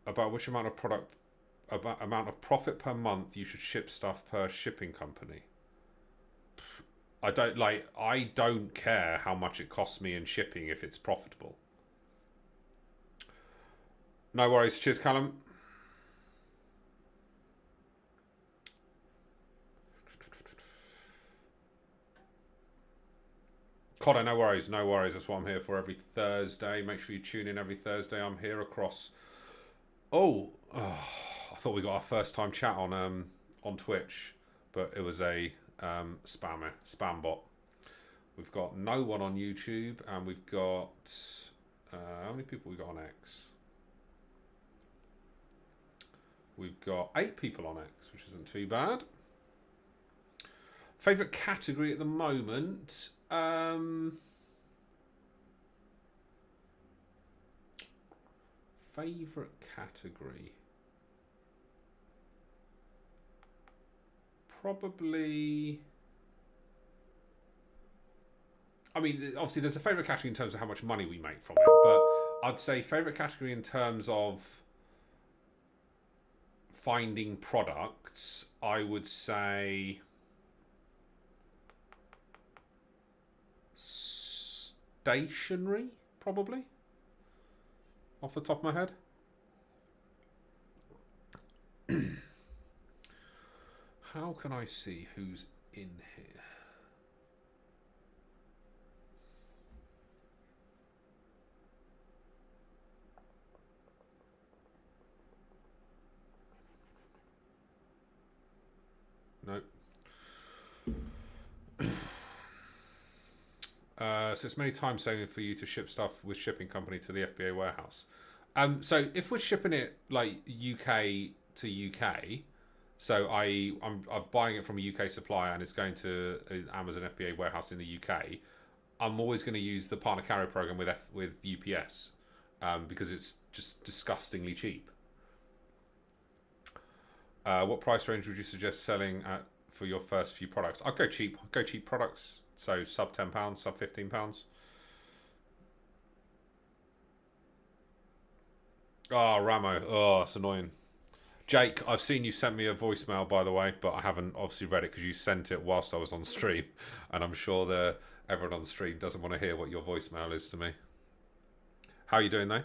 Speaker 1: About which amount of profit per month you should ship stuff per shipping company. I don't care how much it costs me in shipping if it's profitable. No worries. Cheers, Callum. Connor, no worries, no worries. That's what I'm here for every Thursday. Make sure you tune in every Thursday. I'm here across. Oh, I thought we got our first time chat on Twitch, but it was a spam bot. We've got no one on YouTube, and we've got how many people we got on X? We've got 8 people on X, which isn't too bad. Favorite category at the moment. Favorite category. Probably. I mean, obviously, there's a favorite category in terms of how much money we make from it, but I'd say favorite category in terms of finding products, I would say stationery, probably, off the top of my head. How can I see who's in here? Nope. So so it's many time saving for you to ship stuff with shipping company to the FBA warehouse. So if we're shipping it like UK to UK, so I'm buying it from a UK supplier and it's going to an Amazon FBA warehouse in the UK, I'm always going to use the partner carrier program with UPS because it's just disgustingly cheap. What price range would you suggest selling at for your first few products? I'd go cheap. Go cheap products. So sub £10, sub £15. Oh, Ramo. Oh, that's annoying. Jake, I've seen you sent me a voicemail, by the way, but I haven't obviously read it because you sent it whilst I was on stream. And I'm sure everyone on stream doesn't want to hear what your voicemail is to me. How are you doing, though?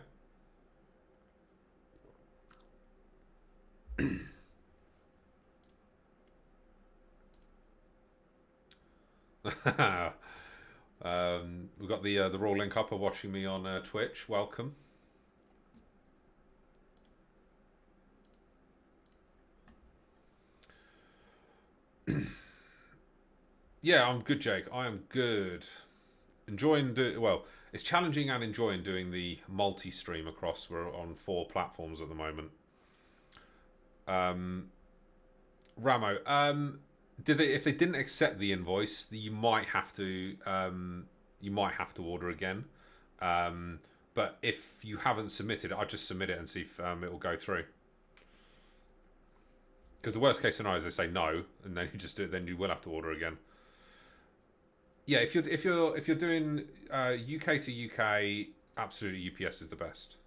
Speaker 1: We've got the Raw Link Upper watching me on Twitch. Welcome. Yeah, I'm good, Jake. I am good. Enjoying well. It's challenging and enjoying doing the multi-stream across. We're on 4 platforms at the moment. Ramo, if they didn't accept the invoice, you might have to order again. But if you haven't submitted it, I'll just submit it and see if it will go through. Because the worst case scenario is they say no, and then you just do it. Then you will have to order again. Yeah, if you're doing UK to UK, absolutely UPS is the best.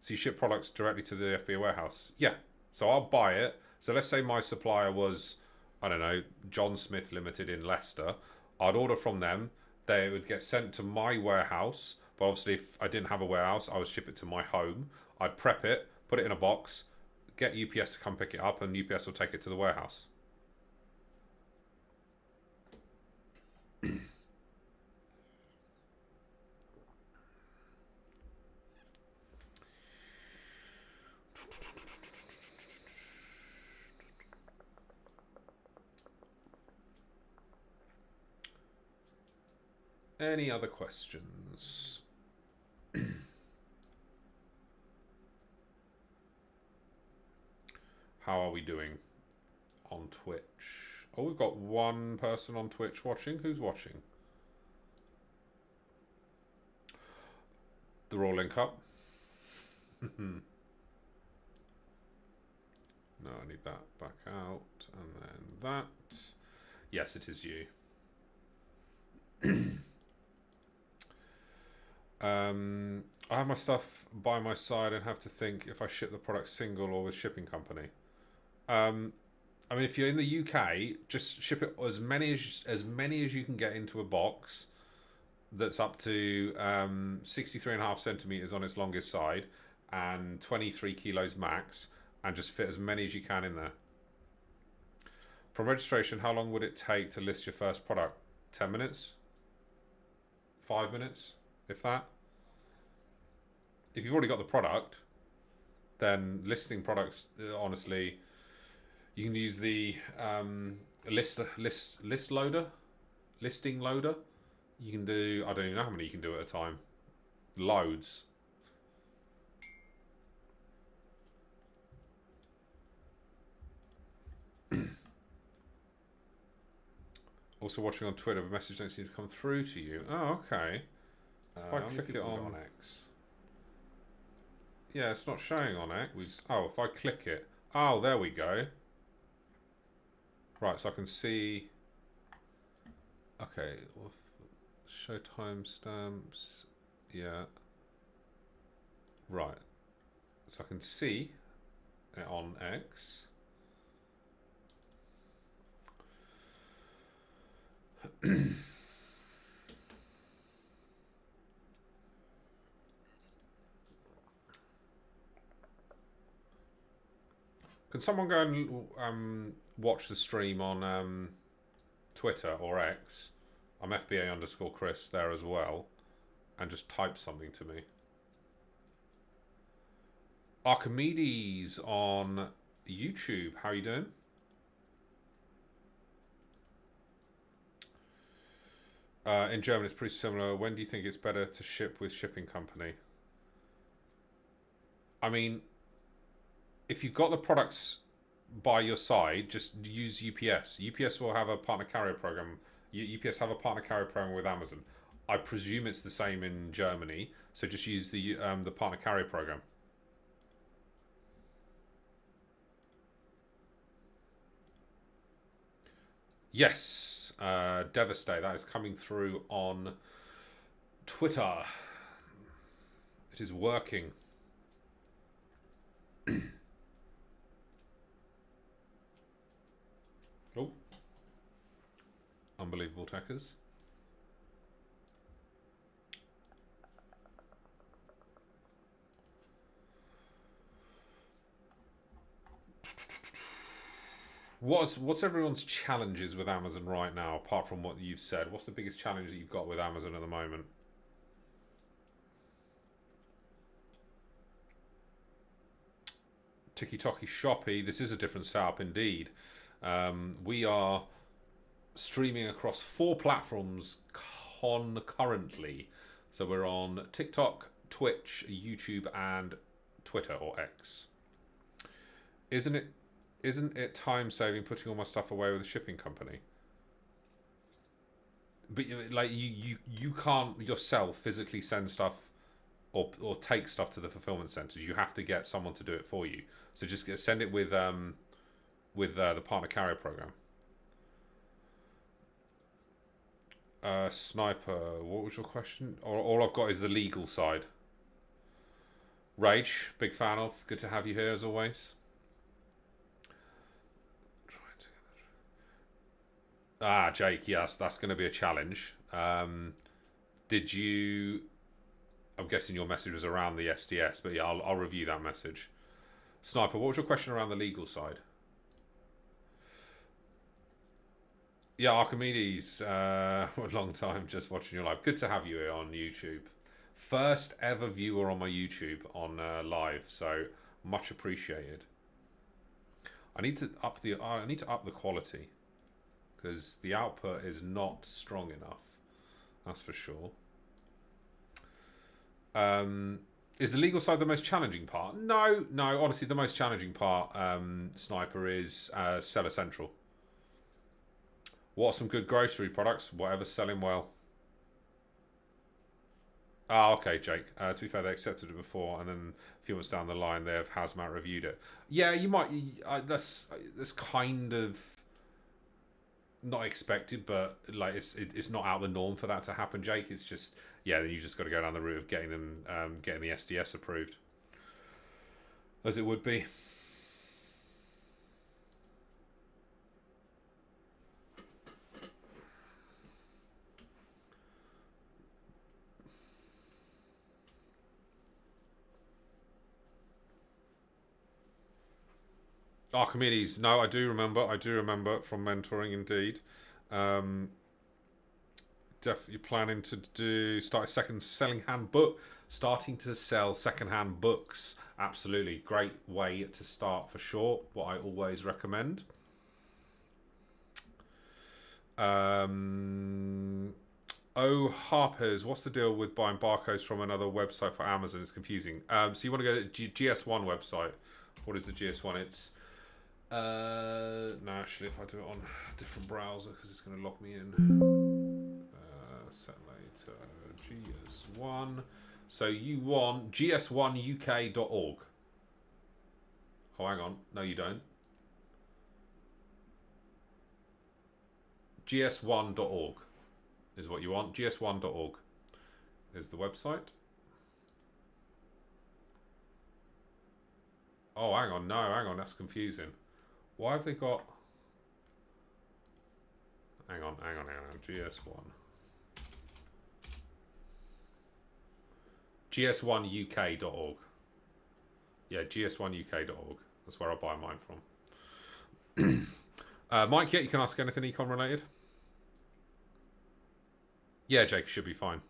Speaker 1: So you ship products directly to the FBA warehouse. Yeah, so I'll buy it. So let's say my supplier was, I don't know, John Smith Limited in Leicester. I'd order from them. They would get sent to my warehouse. But obviously, if I didn't have a warehouse, I would ship it to my home. I'd prep it, put it in a box, get UPS to come pick it up, and UPS will take it to the warehouse. Any other questions? How are we doing on Twitch? Oh, we've got one person on Twitch watching. Who's watching? The Raw Link Up. No, I need that back out. And then that. Yes, it is you. I have my stuff by my side and have to think if I ship the product single or with shipping company. I mean, if you're in the UK, just ship it as many as you can get into a box that's up to 63.5 centimeters on its longest side and 23 kilos max, and just fit as many as you can in there. From registration, how long would it take to list your first product? 10 minutes? 5 minutes, if that? If you've already got the product, then listing products, honestly, you can use the list loader, listing loader. You can do, I don't even know how many you can do at a time. Loads. Also watching on Twitter, but message don't seem to come through to you. Oh, okay. So if I click it on X. Yeah, it's not showing on X. Oh, if I click it. Oh, there we go. Right, so I can see. Okay, show timestamps. Yeah. Right. So I can see it on X. Can someone go and watch the stream on Twitter or X? I'm FBA_Chris there as well, and just type something to me. Archimedes on YouTube, how are you doing? In German, it's pretty similar. When do you think it's better to ship with shipping company? I mean, if you've got the products by your side, just use UPS. UPS will have a partner carrier program. UPS have a partner carrier program with Amazon. I presume it's the same in Germany, so just use the partner carrier program. Yes, Devastate. That is coming through on Twitter. It is working. Oh, unbelievable techers. What's everyone's challenges with Amazon right now, apart from what you've said? What's the biggest challenge that you've got with Amazon at the moment? Tiki-Toki Shopee, this is a different setup indeed. We are streaming across 4 platforms concurrently. So we're on TikTok, Twitch, YouTube, and Twitter or X. Isn't it time saving putting all my stuff away with a shipping company? But like you can't yourself physically send stuff or take stuff to the fulfillment centers. You have to get someone to do it for you. So just send it with the partner carrier program. Sniper, what was your question? All I've got is the legal side. Rage, big fan of. Good to have you here as always. Jake, yes, that's going to be a challenge. Did you... I'm guessing your message was around the SDS, but yeah, I'll review that message. Sniper, what was your question around the legal side? Yeah, Archimedes, a long time just watching your live. Good to have you here on YouTube. First ever viewer on my YouTube on live, so much appreciated. I need to up the quality because the output is not strong enough. That's for sure. Is the legal side the most challenging part? No. Honestly, the most challenging part, Sniper, is Seller Central. What are some good grocery products? Whatever's selling well. Okay, Jake. To be fair, they accepted it before, and then a few months down the line, they have Hazmat reviewed it. Yeah, you might. That's kind of not expected, but like it's not out of the norm for that to happen, Jake. It's just then you just got to go down the route of getting them getting the SDS approved, as it would be. Archimedes, no, I do remember from mentoring indeed. Definitely planning to start a starting to sell secondhand books. Absolutely, great way to start for sure. What I always recommend. Harpers, what's the deal with buying barcodes from another website for Amazon? It's confusing. So you want to go to the GS1 website. What is the GS1? It's no, actually, if I do it on a different browser, because it's going to log me in. Set later GS1. So you want gs1uk.org. Oh, hang on. No, you don't. gs1.org is what you want. gs1.org is the website. Oh, hang on. No, hang on. That's confusing. Why have they got... Hang on. GS1. gs1uk.org. Yeah, gs1uk.org. That's where I buy mine from. Mike, yeah, you can ask anything econ related. Yeah, Jake, should be fine.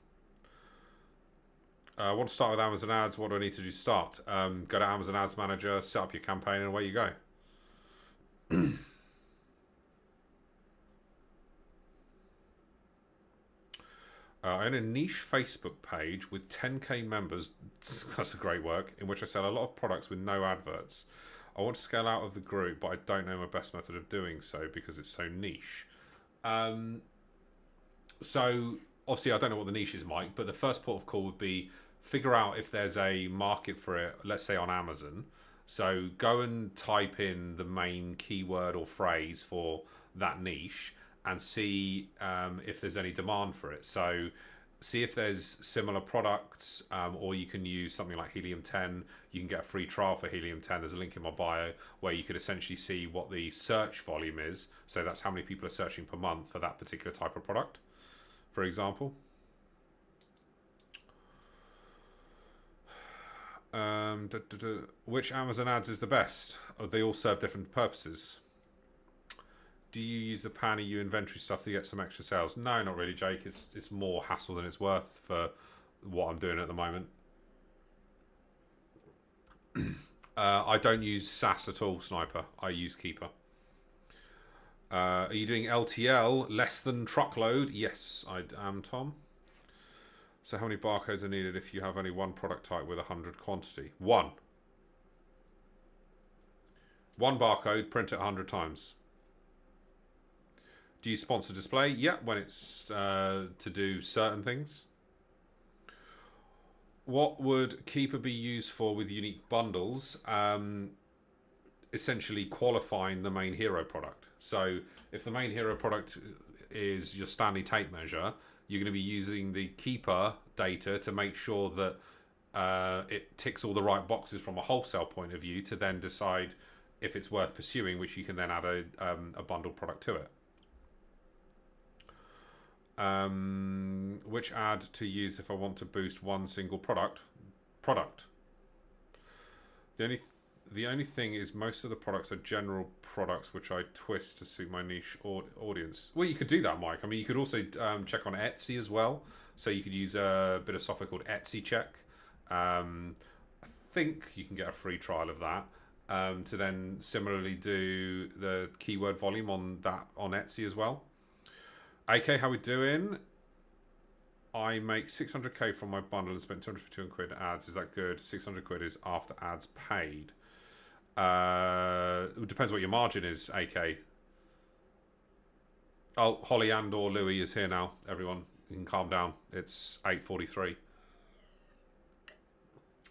Speaker 1: I want to start with Amazon ads. What do I need to do to start? Go to Amazon Ads Manager, set up your campaign, and away you go. I own a niche Facebook page with 10k members. That's a great work. In which I sell a lot of products with no adverts. I want to scale out of the group, but I don't know my best method of doing so because it's so niche. So obviously, I don't know what the niche is, Mike. But the first port of call would be figure out if there's a market for it. Let's say on Amazon. So go and type in the main keyword or phrase for that niche and see if there's any demand for it. So see if there's similar products, or you can use something like Helium 10. You can get a free trial for Helium 10. There's a link in my bio where you could essentially see what the search volume is. So that's how many people are searching per month for that particular type of product, for example. Which Amazon ads is the best? They all serve different purposes. Do you use the Pan EU inventory stuff to get some extra sales? No, not really, Jake. It's more hassle than it's worth for what I'm doing at the moment. I don't use SaaS at all, Sniper. I use Keeper. Are you doing LTL less than truckload? Yes, I am, Tom. So how many barcodes are needed if you have only one product type with 100 quantity? One. One barcode, print it 100 times. Do you sponsor display? Yeah, when it's to do certain things. What would Keeper be used for with unique bundles? Essentially qualifying the main hero product. So if the main hero product is your Stanley tape measure, you're going to be using the Keeper data to make sure that it ticks all the right boxes from a wholesale point of view to then decide if it's worth pursuing, which you can then add a bundled product to it. Which ad to use if I want to boost one single product? The only thing is most of the products are general products which I twist to suit my niche audience. Well, you could do that, Mike. I mean, you could also check on Etsy as well. So you could use a bit of software called Etsy Check. I think you can get a free trial of that to then similarly do the keyword volume on Etsy as well. AK, how we doing? I make 600k from my bundle and spent 251 quid ads. Is that good? 600 quid is after ads paid. It depends what your margin is, AK. Oh, Holly and or Louis is here now. Everyone, you can calm down. It's 8:43.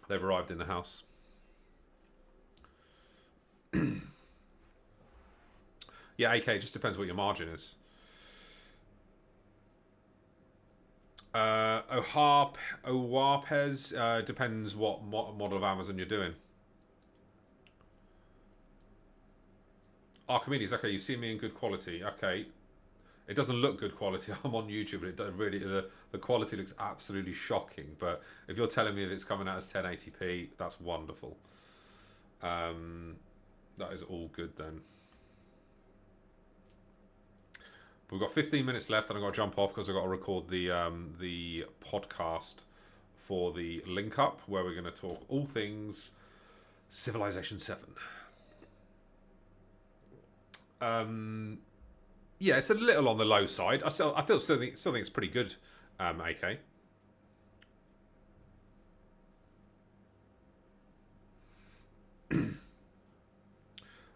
Speaker 1: They've arrived in the house. Yeah, AK, it just depends what your margin is. Owarpes, depends what model of Amazon you're doing. Archimedes, okay, you see me in good quality. Okay, it doesn't look good quality. I'm on YouTube, but it doesn't really. The quality looks absolutely shocking. But if you're telling me that it's coming out as 1080p, that's wonderful. That is all good then. We've got 15 minutes left, and I've got to jump off because I've got to record the podcast for the link up, where we're going to talk all things Civilization 7. Yeah, it's a little on the low side. I still think it's pretty good, AK.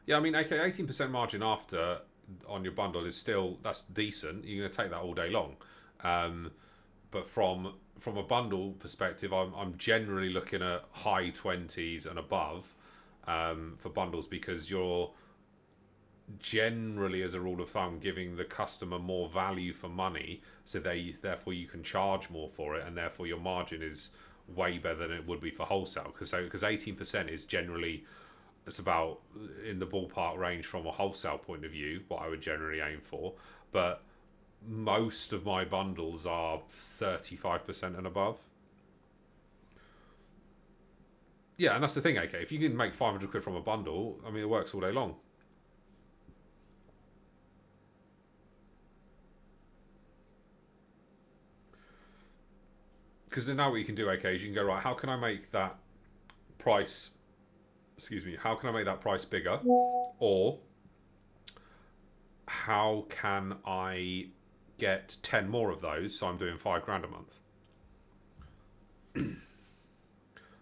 Speaker 1: Yeah, I mean, AK, 18% margin after on your bundle is still, that's decent. You're going to take that all day long. But from a bundle perspective, I'm generally looking at high 20s and above for bundles, because you're generally, as a rule of thumb, giving the customer more value for money, so therefore you can charge more for it, and therefore your margin is way better than it would be for wholesale. Because 18% is generally, it's about in the ballpark range from a wholesale point of view, what I would generally aim for. But most of my bundles are 35% and above. Yeah, and that's the thing, okay. If you can make 500 quid from a bundle, I mean, it works all day long. Because now what you can do, okay, is you can go, right, how can I make that price, how can I make that price bigger? Or how can I get 10 more of those, so I'm doing $5,000 a month.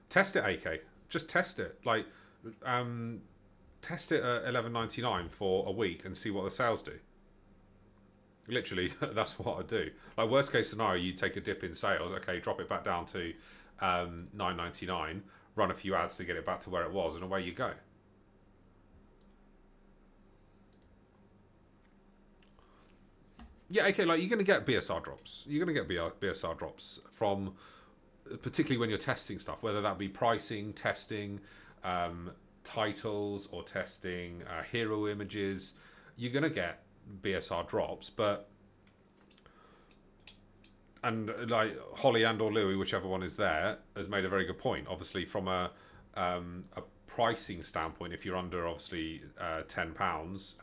Speaker 1: Test it, AK. Just test it. Like, test it at $11.99 for a week and see what the sales do. Literally, that's what I do. Like, worst case scenario, you take a dip in sales. Okay, drop it back down to $9.99. Run a few ads to get it back to where it was, and away you go. Yeah, okay, like, you're going to get BSR drops. You're going to get BSR drops from, particularly when you're testing stuff, whether that be pricing, testing, titles, or testing hero images. You're going to get BSR drops, but... And like Holly and or Louis, whichever one is there, has made a very good point. Obviously, from a pricing standpoint, if you're under obviously £10,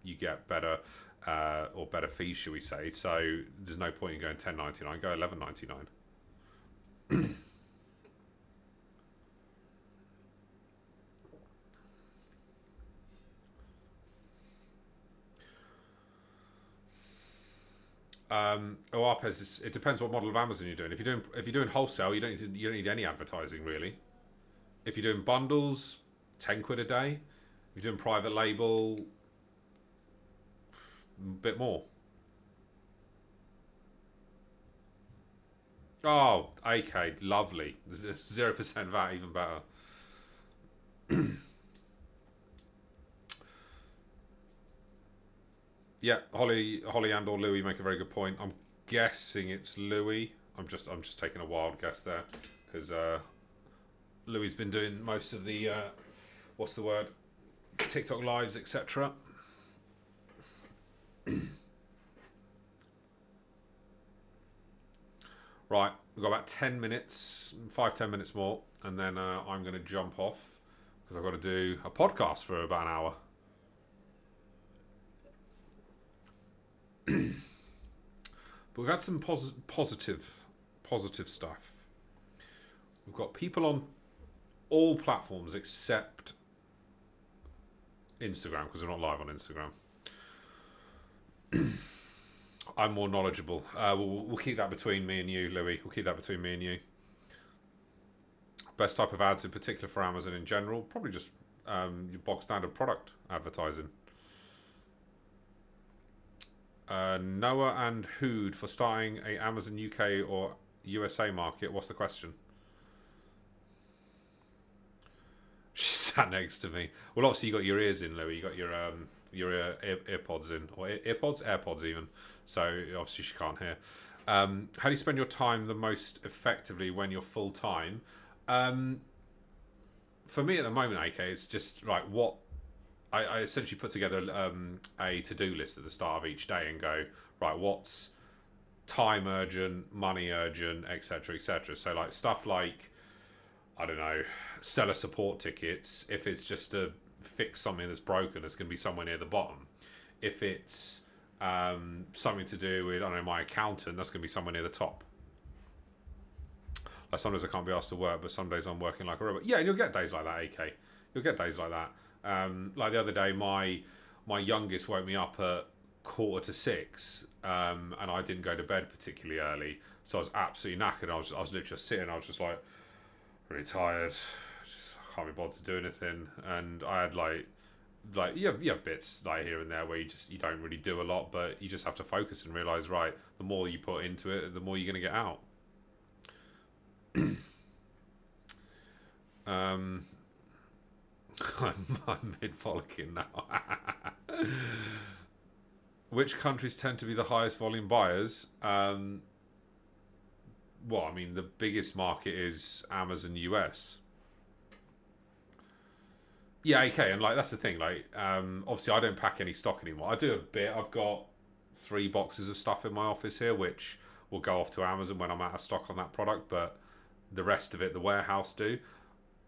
Speaker 1: you get better or better fees, shall we say? So there's no point in going $10.99. Go $11.99. Arpez, it depends what model of Amazon you're doing. If you're doing wholesale, you don't need any advertising really. If you're doing bundles, £10 a day. If you're doing private label, a bit more. Oh, AK, lovely. 0% VAT, even better. Yeah, Holly and or Louis make a very good point. I'm guessing it's Louis. I'm just taking a wild guess there because Louis's been doing most of the what's the word, TikTok lives, etc. Right, we've got about 10 minutes, 5-10 minutes more, and then I'm going to jump off because I've got to do a podcast for about an hour. But we've had some positive stuff. We've got people on all platforms except Instagram, because we're not live on Instagram. I'm more knowledgeable. We'll keep that between me and you, Louis. We'll keep that between me and you. Best type of ads in particular for Amazon in general? Probably just your bog standard product advertising. Noah and Hood for starting a Amazon UK or USA market. What's the question? She sat next to me. Well, obviously you got your ears in, Louis. You got your earpods in, or AirPods even. So obviously she can't hear. How do you spend your time the most effectively when you're full time? For me at the moment, AK, it's just like what. I essentially put together a to-do list at the start of each day and go, right, what's time urgent, money urgent, etc., etc. So like stuff like, I don't know, seller support tickets. If it's just to fix something that's broken, it's going to be somewhere near the bottom. If it's something to do with, I don't know, my accountant, that's going to be somewhere near the top. Like sometimes I can't be asked to work, but some days I'm working like a robot. Yeah, and you'll get days like that, AK. You'll get days like that. Like the other day, my youngest woke me up at 5:45, and I didn't go to bed particularly early, so I was absolutely knackered. I was literally just sitting. I was just like really tired. Just can't be bothered to do anything. And I had like you have bits like here and there where you don't really do a lot, but you just have to focus and realize, right, the more you put into it, the more you're going to get out. I'm mid-frolicking now. Which countries tend to be the highest volume buyers? Well, I mean, the biggest market is Amazon US. Yeah, okay, and like that's the thing. Like, obviously, I don't pack any stock anymore. I do a bit. I've got 3 boxes of stuff in my office here, which will go off to Amazon when I'm out of stock on that product. But the rest of it, the warehouse do.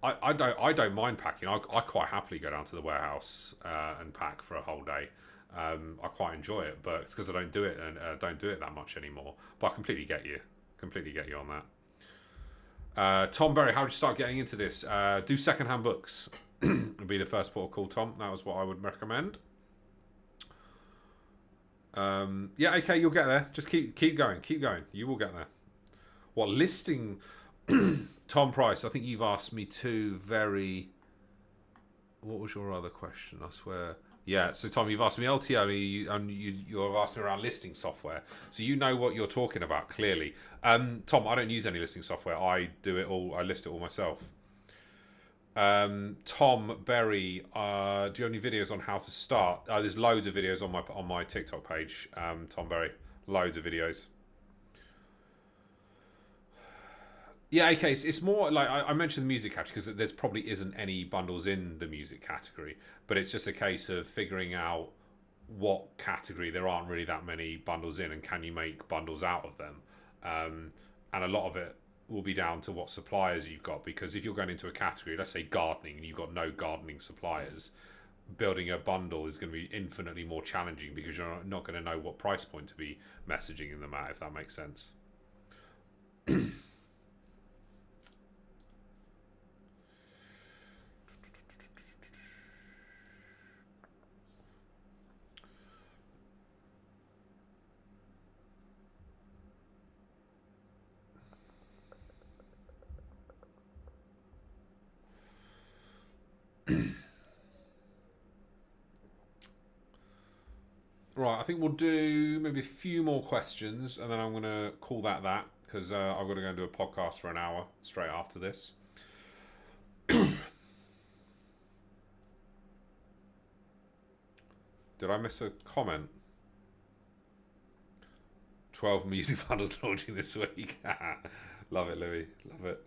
Speaker 1: I don't mind packing. I quite happily go down to the warehouse and pack for a whole day. I quite enjoy it, but it's because I don't do it and don't do it that much anymore. But I completely get you on that. Tom Berry, how did you start getting into this? Do secondhand books. Would be the first port of call, Tom. That was what I would recommend. Yeah, okay, you'll get there. Just keep going, keep going. You will get there. What listing? Tom Price. I think you've asked me two very. What was your other question? I swear. Yeah, so Tom, you've asked me LTO and you've asked me around listing software. So you know what you're talking about, clearly. Tom, I don't use any listing software. I do it all. I list it all myself. Tom Berry, do you have any videos on how to start? There's loads of videos on my TikTok page. Tom Berry, loads of videos. Yeah, okay. It's more like I mentioned the music category because there's probably isn't any bundles in the music category, but it's just a case of figuring out what category there aren't really that many bundles in, and can you make bundles out of them? And a lot of it will be down to what suppliers you've got, because if you're going into a category, let's say gardening, and you've got no gardening suppliers, building a bundle is going to be infinitely more challenging because you're not going to know what price point to be messaging in them at, if that makes sense. Right, I think we'll do maybe a few more questions, and then I'm going to call that because I've got to go and do a podcast for an hour straight after this. Did I miss a comment? 12 music bundles launching this week. Love it, Louis. Love it.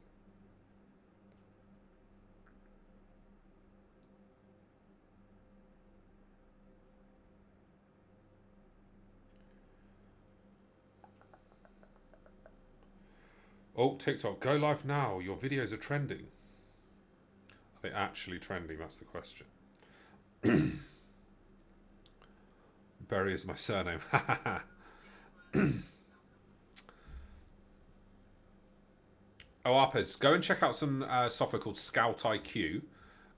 Speaker 1: Oh, TikTok, go live now. Your videos are trending. Are they actually trending? That's the question. Berry is my surname. Oh, Arpez, go and check out some software called Scout IQ,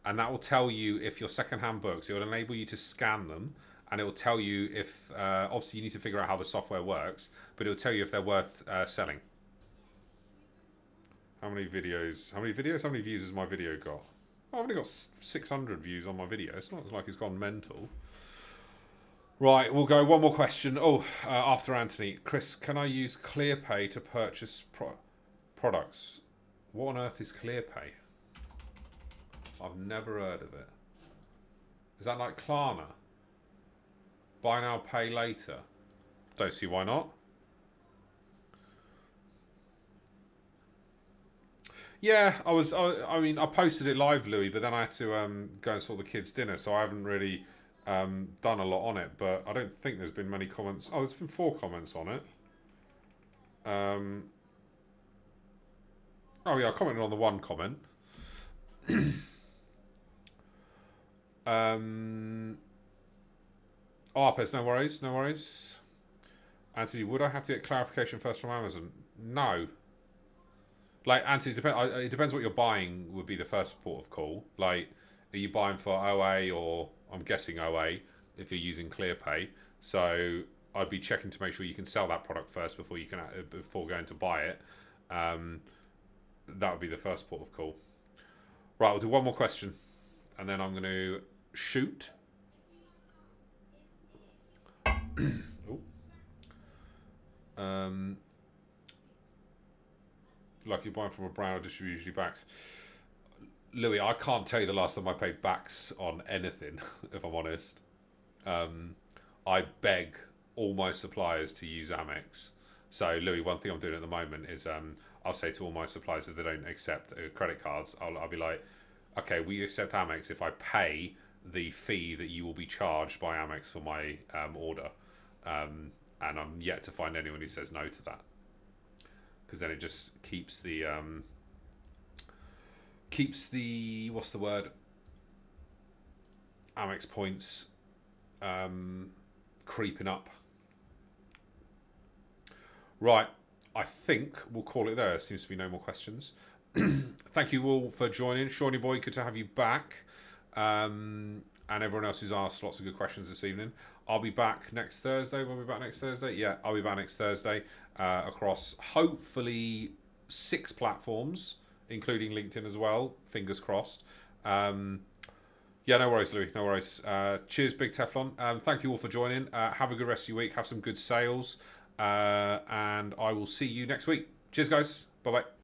Speaker 1: and that will tell you if your secondhand books, it will enable you to scan them, and it will tell you if, obviously you need to figure out how the software works, but it will tell you if they're worth selling. How many views has my video got? Oh, I've only got 600 views on my video. It's not like it's gone mental. Right, we'll go one more question. Oh, after Anthony. Chris, can I use ClearPay to purchase products? What on earth is ClearPay? I've never heard of it. Is that like Klarna? Buy now, pay later? Don't see why not. Yeah, I mean, I posted it live, Louis, but then I had to go and sort the kids' dinner, so I haven't really done a lot on it. But I don't think there's been many comments. Oh, there's been 4 comments on it. Oh yeah, I commented on the one comment. Oh, Arpez, no worries, no worries. Anthony, would I have to get clarification first from Amazon? No. Like, Anthony, it depends what you're buying would be the first port of call. Like, are you buying for OA or, I'm guessing OA, if you're using ClearPay. So I'd be checking to make sure you can sell that product first before going to buy it. That would be the first port of call. Right, we'll do one more question, and then I'm going to shoot. Like you're buying from a brand or distributor usually backs. Louis, I can't tell you the last time I paid backs on anything, if I'm honest. I beg all my suppliers to use Amex. So, Louis, one thing I'm doing at the moment is I'll say to all my suppliers, if they don't accept credit cards, I'll be like, okay, we accept Amex if I pay the fee that you will be charged by Amex for my order. And I'm yet to find anyone who says no to that. Because then it just keeps the what's the word? Amex points creeping up. Right, I think we'll call it there. There seems to be no more questions. Thank you all for joining. Shawnee boy, good to have you back. And and everyone else who's asked lots of good questions this evening. I'll be back next Thursday. Will I be back next Thursday? Yeah, I'll be back next Thursday across hopefully 6 platforms, including LinkedIn as well. Fingers crossed. Yeah, no worries, Louis. No worries. Cheers, Big Teflon. Thank you all for joining. Have a good rest of your week. Have some good sales. And I will see you next week. Cheers, guys. Bye-bye.